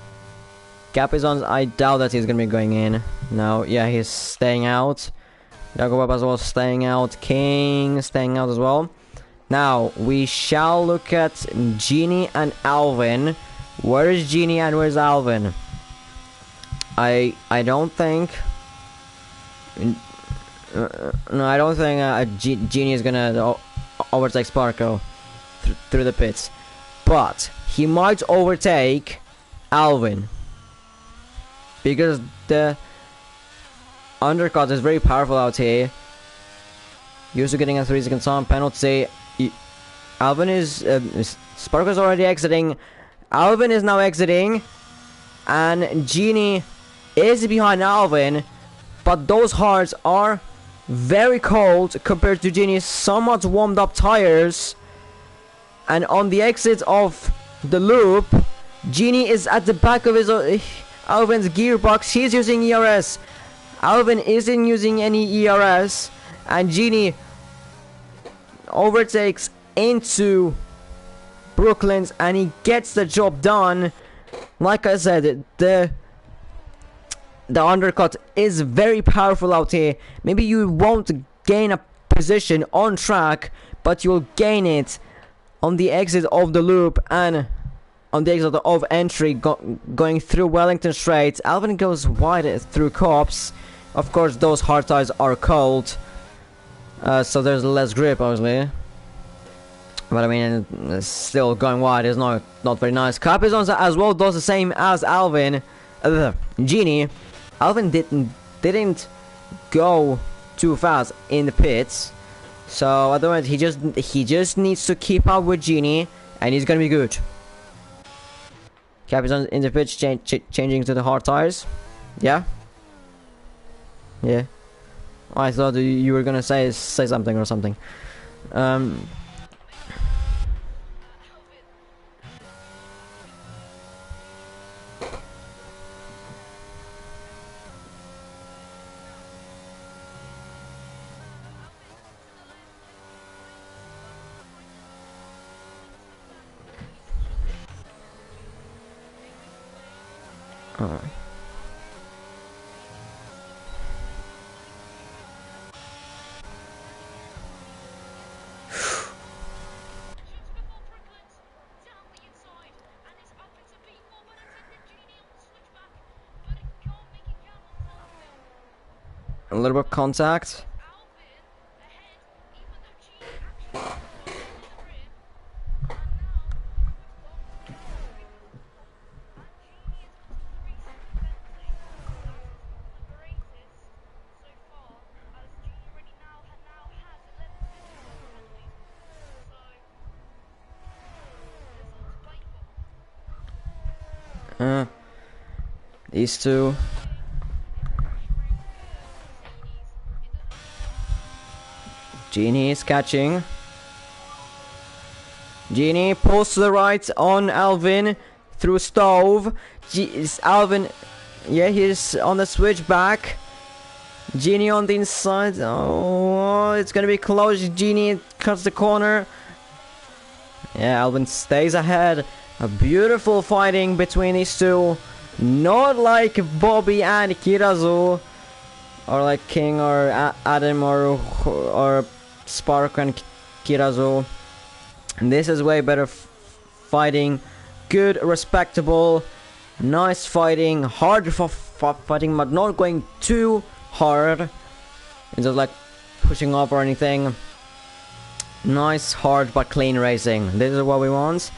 Capizons, I doubt that he's gonna be going in. No, yeah, he's staying out. Dagobab as well staying out. King staying out as well. Now we shall look at Genie and Alvin. Where is Genie and where's Alvin? I don't think. No, I don't think Genie is gonna overtake Sparko through the pits, but he might overtake Alvin because the undercut is very powerful out here. Used to getting a 3-second time penalty. Alvin is Sparko's already exiting. Alvin is now exiting, and Genie is behind Alvin, but those hards are very cold compared to Genie's somewhat warmed up tires. And on the exit of the loop, Genie is at the back of his Alvin's gearbox. He's using ERS. Alvin isn't using any ERS, and Genie overtakes into Brooklands and he gets the job done. Like I said, the undercut is very powerful out here. Maybe you won't gain a position on track, but you'll gain it on the exit of the loop and on the exit of entry going through Wellington Straight. Alvin goes wide through Cops. Of course, those hard tires are cold, so there's less grip, obviously. But I mean, still going wide is not very nice. Capizons as well does the same as Alvin. Genie. Alvin didn't go too fast in the pits, so at the moment he just needs to keep up with Genie, and he's gonna be good. Capizons in the pits, changing to the hard tires. Yeah. Yeah. I thought you were gonna say something or something. Alright. A little bit of contact. These two. Genie is catching. Genie pulls to the right on Alvin through stove. Alvin, yeah, he's on the switchback. Genie on the inside. Oh, it's gonna be close. Genie cuts the corner. Yeah, Alvin stays ahead. A beautiful fighting between these two. Not like Bobby and Kirazu, or like King or Adam or Spark and Kirazu. This is way better fighting. Good, respectable, nice fighting. Hard for fighting, but not going too hard. It's just like pushing up or anything. Nice, hard, but clean racing. This is what we want.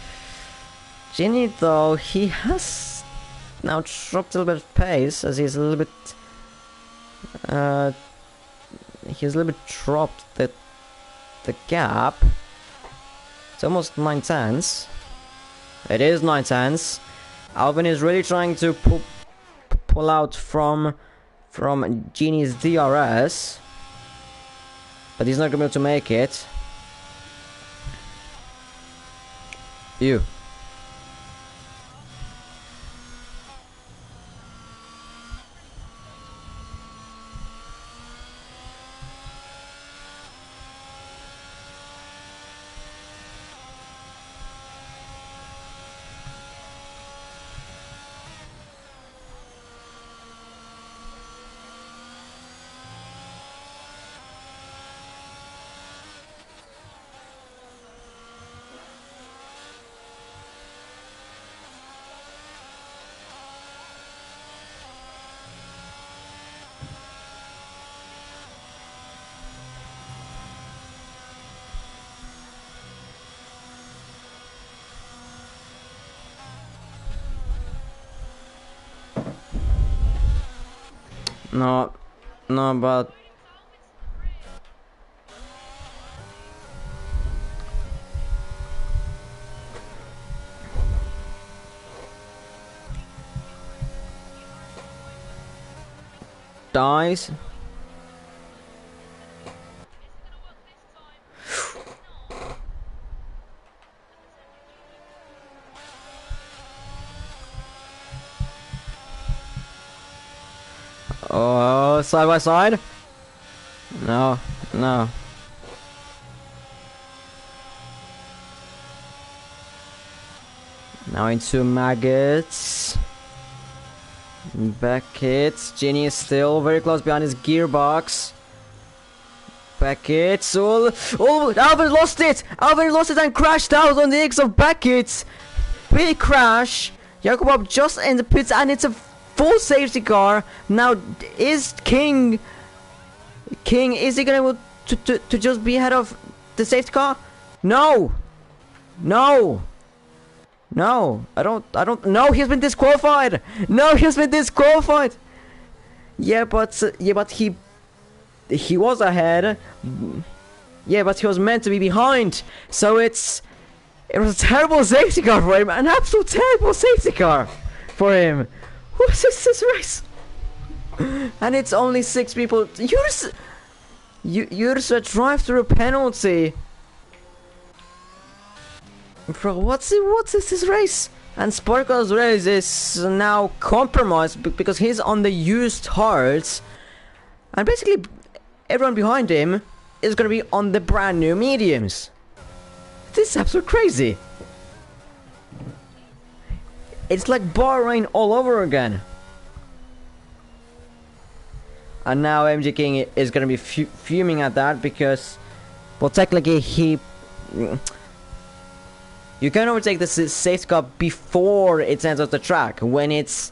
Ginny, though, he has now dropped a little bit of pace, as he's a little bit... he's a little bit dropped the gap. It's almost 9 tenths. It is 9 tenths. Alvin is really trying to pull out from Genie's DRS, but he's not gonna be able to make it. You. No, but dies. Oh, side by side? No. Now into Maggots. Beckett. Ginny is still very close behind his gearbox. Beckett. Oh, Alvin lost it! Alvin lost it and crashed out on the eggs of Beckett. Big crash. Jakubov just in the pits, and it's a full safety car. Now, is King, is he gonna to just be ahead of the safety car? No, I don't. No, he's been disqualified. No, he's been disqualified. Yeah, but he was ahead. Yeah, but he was meant to be behind. So it was a terrible safety car for him. An absolute terrible safety car for him. What is this race? And it's only 6 people. You're a drive-through penalty. Bro, what's this race? And Sparkle's race is now compromised because he's on the used hards, and basically everyone behind him is gonna be on the brand new mediums. This is absolutely crazy. It's like Bahrain all over again. And now MG King is gonna be fuming at that because, well, technically you can overtake the safety car before it enters the track. When it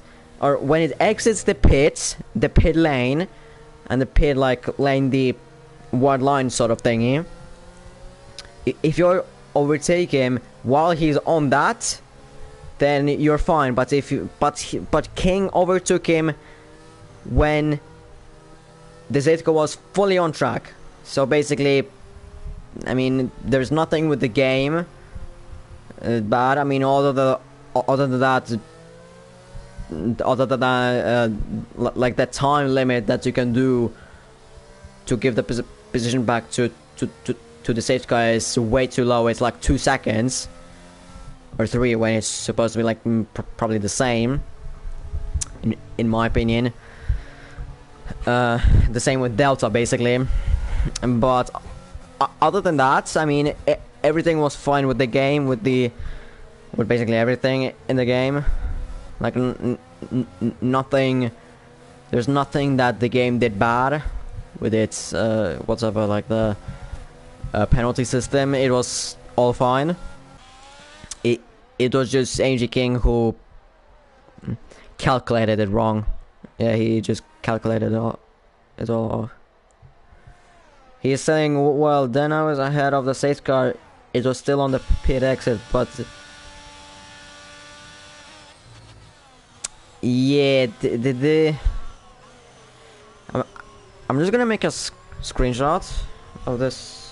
exits the pit lane, and the pit lane, the wide line sort of thingy. If you overtake him while he's on that, then you're fine. But but King overtook him when the safety car was fully on track. So basically, I mean, there's nothing with the game bad. I mean, other than that, other than like that time limit that you can do to give the position back to the safe guy is way too low. It's like 2 seconds or 3 when it's supposed to be like probably the same in my opinion. The same with Delta basically, but other than that, I mean, everything was fine with the game, with basically everything in the game. Like nothing, there's nothing that the game did bad with its whatever, like the penalty system. It was all fine. It was just AMG King who calculated it wrong. Yeah, he just calculated it all. He is saying, well, then I was ahead of the safety car. It was still on the pit exit, but yeah, I'm just gonna make a screenshot of this.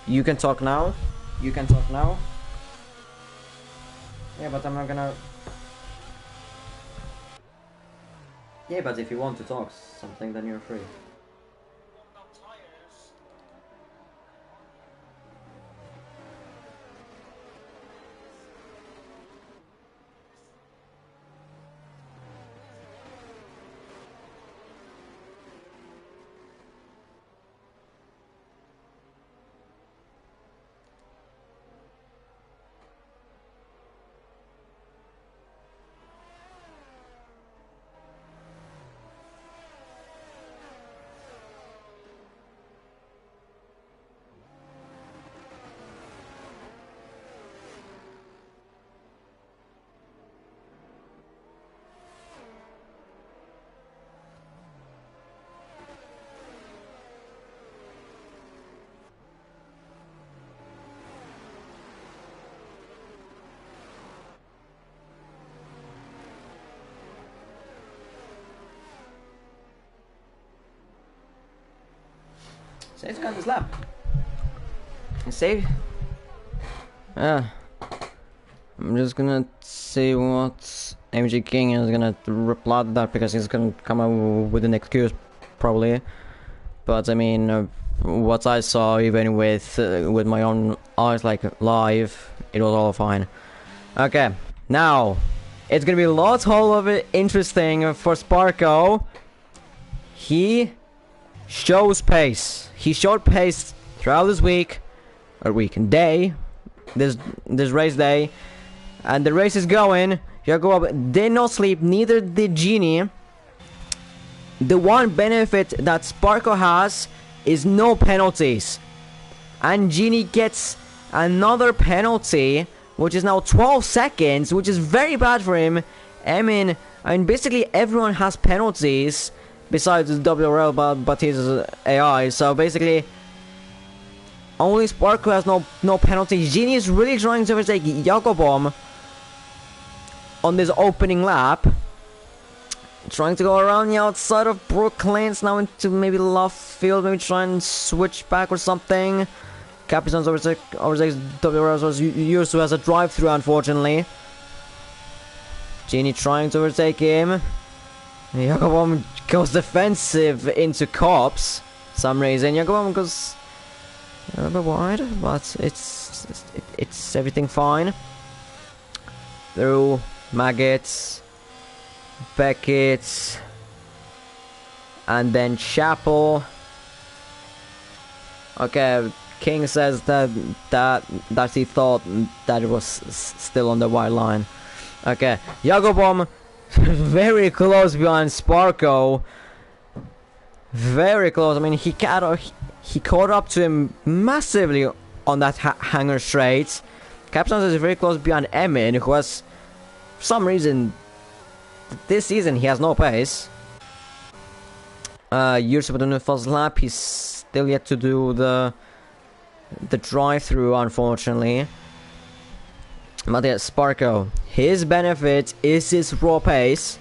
You can talk now. You can talk now. Yeah, but I'm not gonna. Yeah, but if you want to talk something, then you're free. Save got his lap. Save. Yeah. I'm just gonna see what AMG King is gonna reply to that, because he's gonna come up with an excuse probably. But I mean, what I saw, even with my own eyes, like live, it was all fine. Okay, now it's gonna be lots of it interesting for Sparko. He shows pace. He showed pace throughout this week, or day, this race day, and the race is going. Jacob did not sleep, neither did Genie. The one benefit that Sparko has is no penalties, and Genie gets another penalty, which is now 12 seconds, which is very bad for him. I mean basically everyone has penalties besides WRL, but his AI. So basically, only Sparko has no penalty. Genie is really trying to overtake Jacobom on this opening lap, trying to go around the outside of Brooklands now into maybe left field, maybe try and switch back or something. Capitan's overtakes WRL, was used to as a drive-through, unfortunately. Genie trying to overtake him. Jacobom goes defensive into cops for some reason. Jacobom goes a little bit wide, but it's everything fine. Through Maggots, Beckett, and then Chapel. Okay, King says that he thought that it was still on the white line. Okay, Jacobom very close behind Sparko. Very close. I mean, he caught up to him massively on that hanger straight. Captain is very close behind Emin, who has, for some reason, this season he has no pace. Yusuf on the first lap. He's still yet to do the drive-through, unfortunately. But yeah, Sparko, his benefit is his raw pace,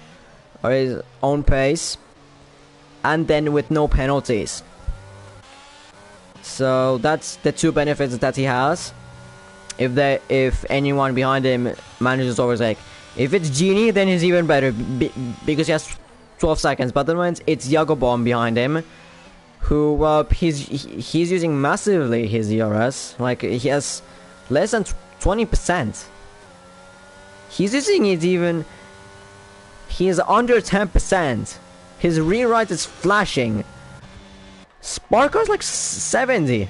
or his own pace, and then with no penalties. So that's the two benefits that he has. If anyone behind him manages to overtake, If it's Genie, then he's even better because he has 12 seconds. But at the moment, it's Bomb behind him, who he's using massively his ERS. Like, he has less than 20%. He's using it even. He is under 10%. His rewrite is flashing. Sparko's like 70.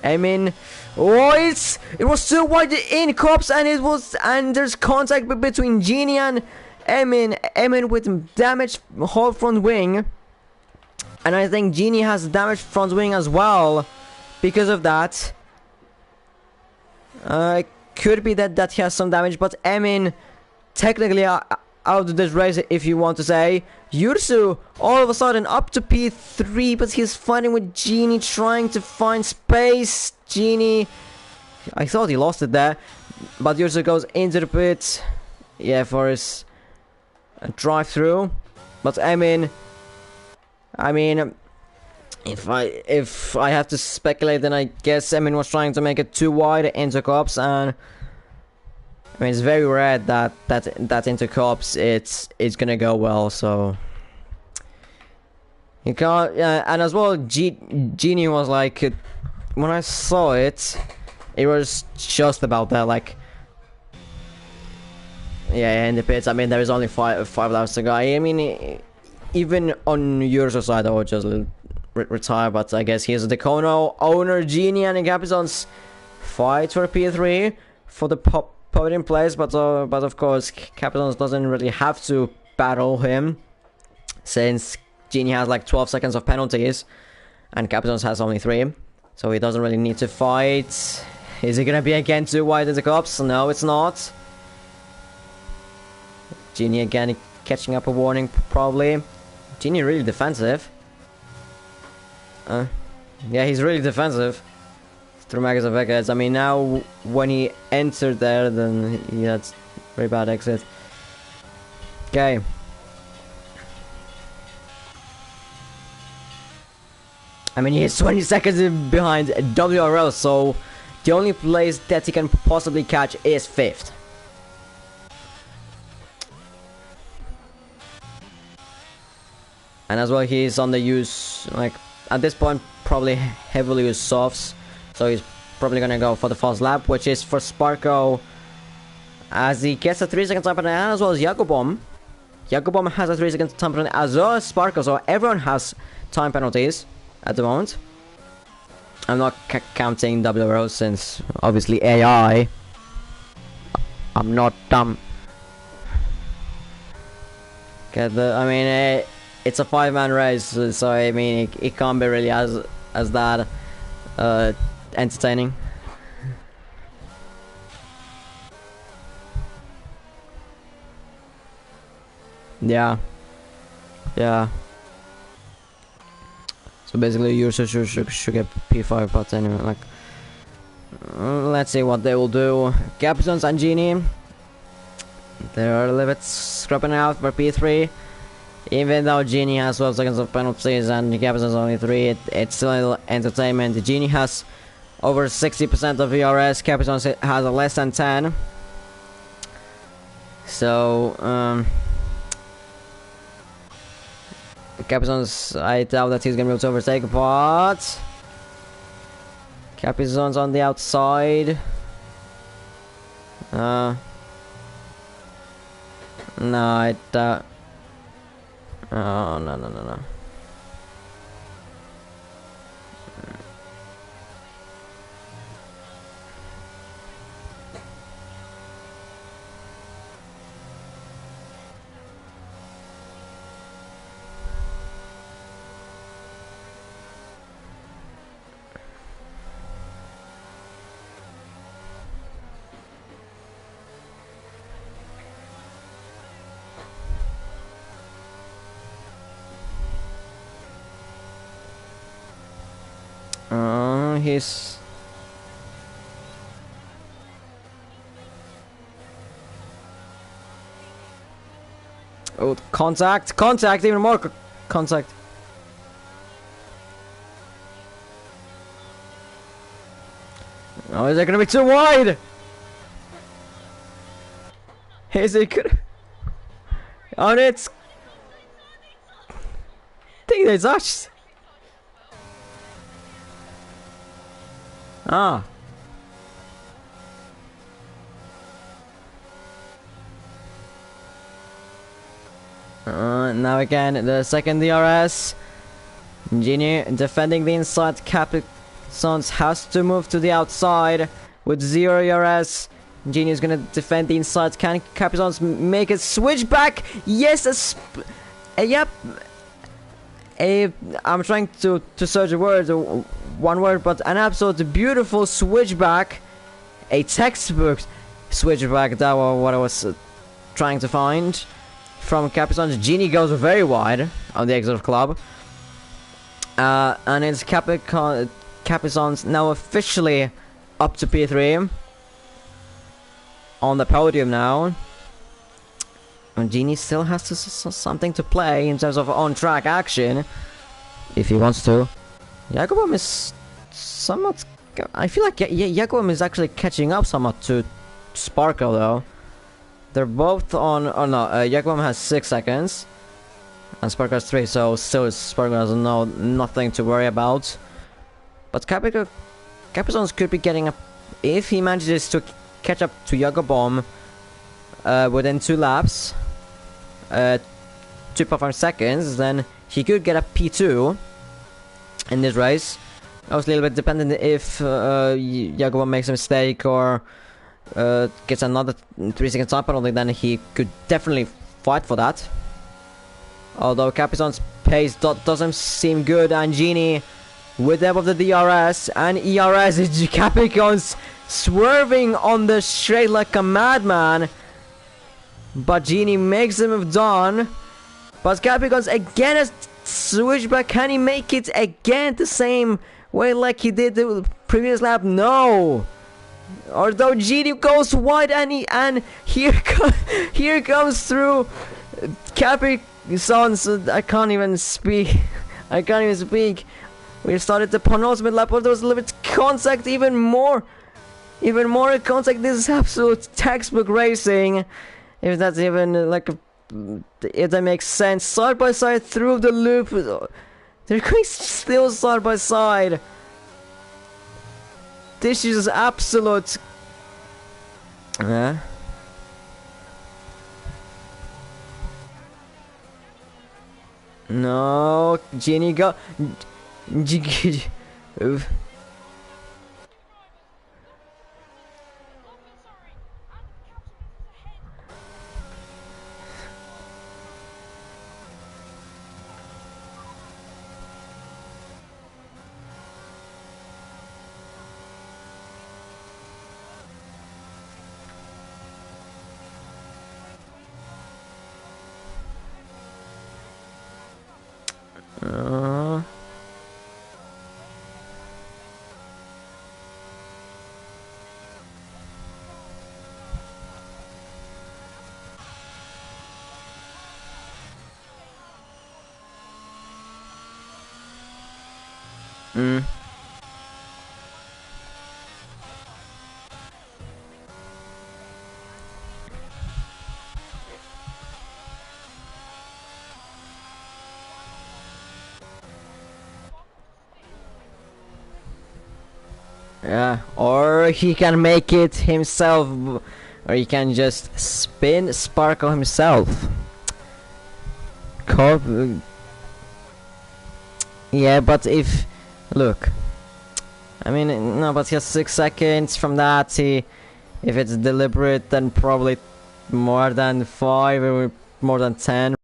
I mean, it was so wide in cops, and there's contact between Genie and Emin. Emin with damaged whole front wing, and I think Genie has damaged front wing as well because of that. Could be that he has some damage, but Emin technically out of this race, if you want to say. Yursu all of a sudden up to P3, but he's fighting with Genie, trying to find space. Genie, I thought he lost it there, but Yursu goes into the pit, yeah, for his drive through. But I mean, if I have to speculate, then I guess Emin was trying to make it too wide into cops, and I mean, it's very rare that into cops it's gonna go well. So you can't. And as well, Genie was like, when I saw it, it was just about that. Like, yeah, in the pits. I mean, there is only five laps to go. I mean, even on your side, I would just retire. But I guess he's the Kono owner, Genie, and Capizon's fight for P3 for the podium place. But of course, Capizons doesn't really have to battle him, since Genie has like 12 seconds of penalties, and Capizons has only 3, so he doesn't really need to fight. Is it gonna be again too wide in the cops? No, it's not. Genie again catching up a warning, probably. Genie really defensive. Yeah, he's really defensive through Magus of Vegas. I mean, now when he entered there, then he had very bad exit. Okay. I mean, he's 20 seconds behind WRL, so the only place that he can possibly catch is 5th. And as well, he's on the use, like, at this point, probably heavily use softs, so he's probably gonna go for the fast lap, which is for Sparko, as he gets a 3 second time penalty, and as well as Jakobom. Jakobom has a 3 second time penalty as well as Sparko, so everyone has time penalties at the moment. I'm not counting WRO, since obviously AI. I'm not dumb. I mean, it's a 5-man race, so I mean, it can't be really as that entertaining. Yeah. So basically, you should get P5, but anyway, like, let's see what they will do. Capizons and Genie, they're a little bit scrapping out for P3. Even though Genie has 12 seconds of penalties and Capizons only 3, it's still entertainment. Genie has over 60% of VRS, Capizons has less than 10. So, Capizons, I doubt that he's gonna be able to overtake, but Capizons on the outside. No, I doubt. Oh, no. He's... Oh, contact, even more contact. Oh, is it gonna be too wide? Is it gonna... On it! Think they touched! Ah. Now again, the second DRS. Genie defending the inside. Capizons has to move to the outside with 0 DRS. Genie is gonna defend the inside. Can Capizons make a switch back? Yes, yep. I'm trying to search a word, one word, but an absolute beautiful switchback. A textbook switchback, that was what I was trying to find. From Capizons, Genie goes very wide on the exit of club. And it's Capizons now officially up to P3. On the podium now. And Genie still has something to play in terms of on-track action. If he wants to. Jacobom is somewhat... I feel like Jacobom is actually catching up somewhat to Sparko though. They're both on... Oh no, Jacobom has 6 seconds. And Sparko has 3, so still Sparko has nothing to worry about. But Capizons could be getting up... If he manages to catch up to Jacobom within 2 laps... 2.5 seconds, then he could get a P2 in this race. I was a little bit dependent if Jacobom makes a mistake or gets another 3 second time penalty, then he could definitely fight for that. Although Capizon's pace doesn't seem good, and Genie with the help of the DRS and ERS is Capizon's swerving on the straight like a madman. But Genie makes the move done. But Capizons again has switched back. Can he make it again the same way like he did the previous lap? No. Although Genie goes wide and here comes through Capizons. I can't even speak. I can't even speak. We started the penultimate lap, but there was a little bit of contact, even more contact. This is absolute textbook racing. If that's even like if that makes sense. Side by side through the loop. They're going still side by side. This is absolute. No, Genie go. Yeah, or he can make it himself, or he can just spin Sparkle himself. Yeah, but if... Look. I mean, no, but he has 6 seconds from that. If it's deliberate, then probably more than 5 or more than 10.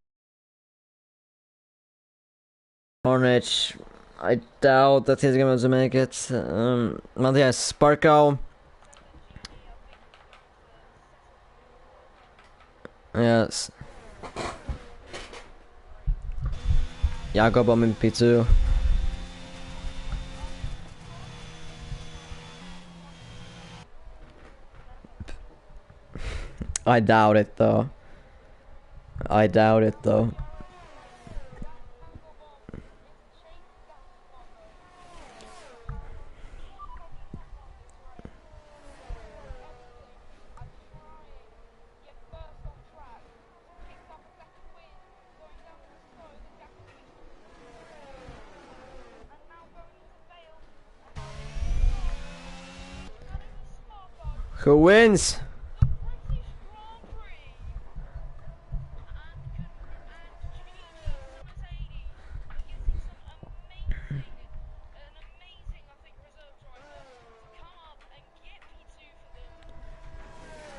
Hornich, I doubt that he's going to make it. But yeah, Sparkle. Yes. Jacobom in P2. I doubt it though. I doubt it though. Who wins?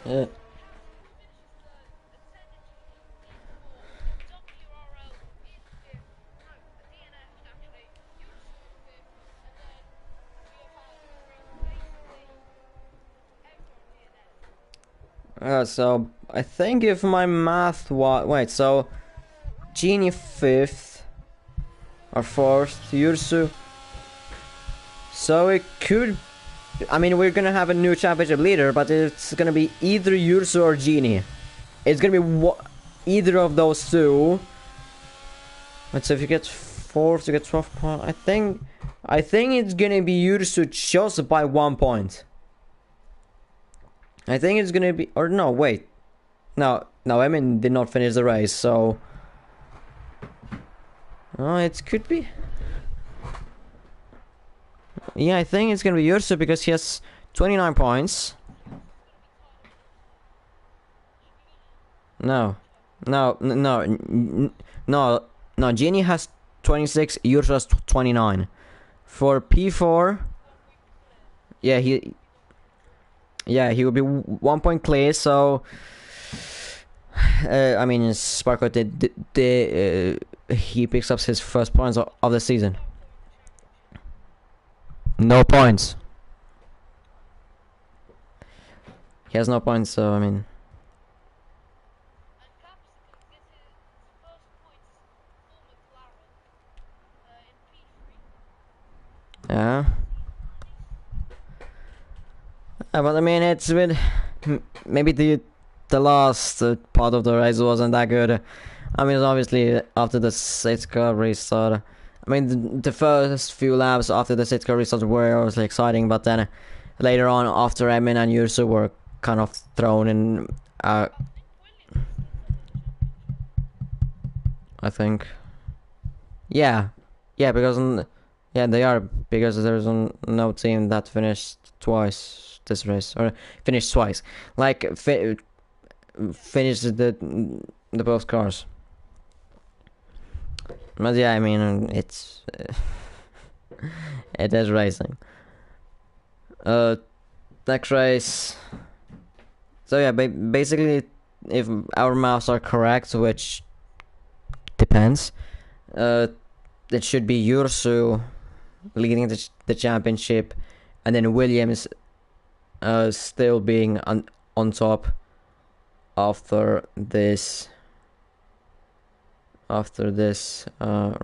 Yeah. So I think if my math was wait, so Genie 5th or 4th, Yursu. So it could. I mean, we're gonna have a new championship leader, but it's gonna be either Yursu or Genie. It's gonna be either of those two. But so if you get 4th, you get 12 points. I think it's gonna be Yursu just by 1 point. I think it's gonna be, or no, wait. No, Emin did not finish the race, so... Oh, it could be... Yeah, I think it's gonna be Yursu because he has 29 points. No, Genie has 26, Yursu has 29. For P4... Yeah, he will be 1 point clear, so... I mean, Sparko he picks up his first points of the season. No points. He has no points, so I mean... Yeah. But I mean, it's with... Maybe the last part of the race wasn't that good. I mean, obviously, after the safety car restart... I mean, the first few laps after the safety car restart were obviously exciting, but then later on, after Emin and Yursu were kind of thrown in... I think... Yeah, because... Yeah, they are, because there's no team that finished twice this race, or finished twice. Like, finished the both cars. But yeah, I mean, it's... it is racing. Next race... So yeah, basically, if our maths are correct, which depends, it should be Yursu leading the championship, and then Williams still being on top after this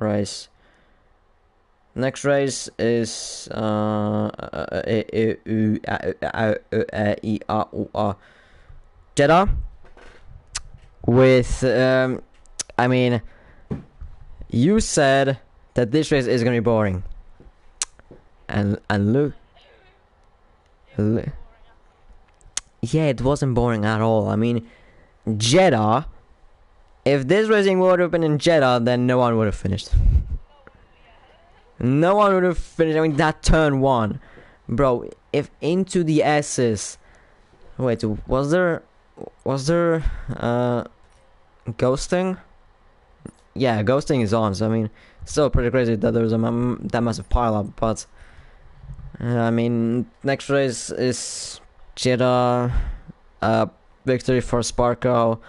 race. Next race is Jeddah with I mean, you said that this race is gonna be boring, and look, yeah, it wasn't boring at all. I mean, Jeddah. If this racing would have been in Jeddah, then no one would have finished. No one would have finished. I mean, that turn 1, bro. If into the S's. Wait, was there ghosting? Yeah, ghosting is on. So I mean, still pretty crazy that there was that massive pileup. But I mean, next race is Jeddah. Victory for Sparko.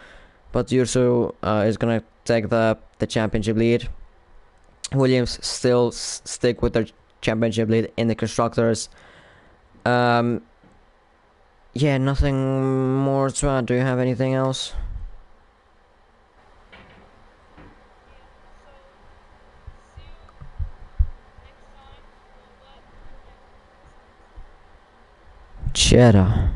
But Yursu is gonna take the championship lead. Williams still stick with their championship lead in the constructors. Yeah, nothing more to add. Do you have anything else? Jeddah.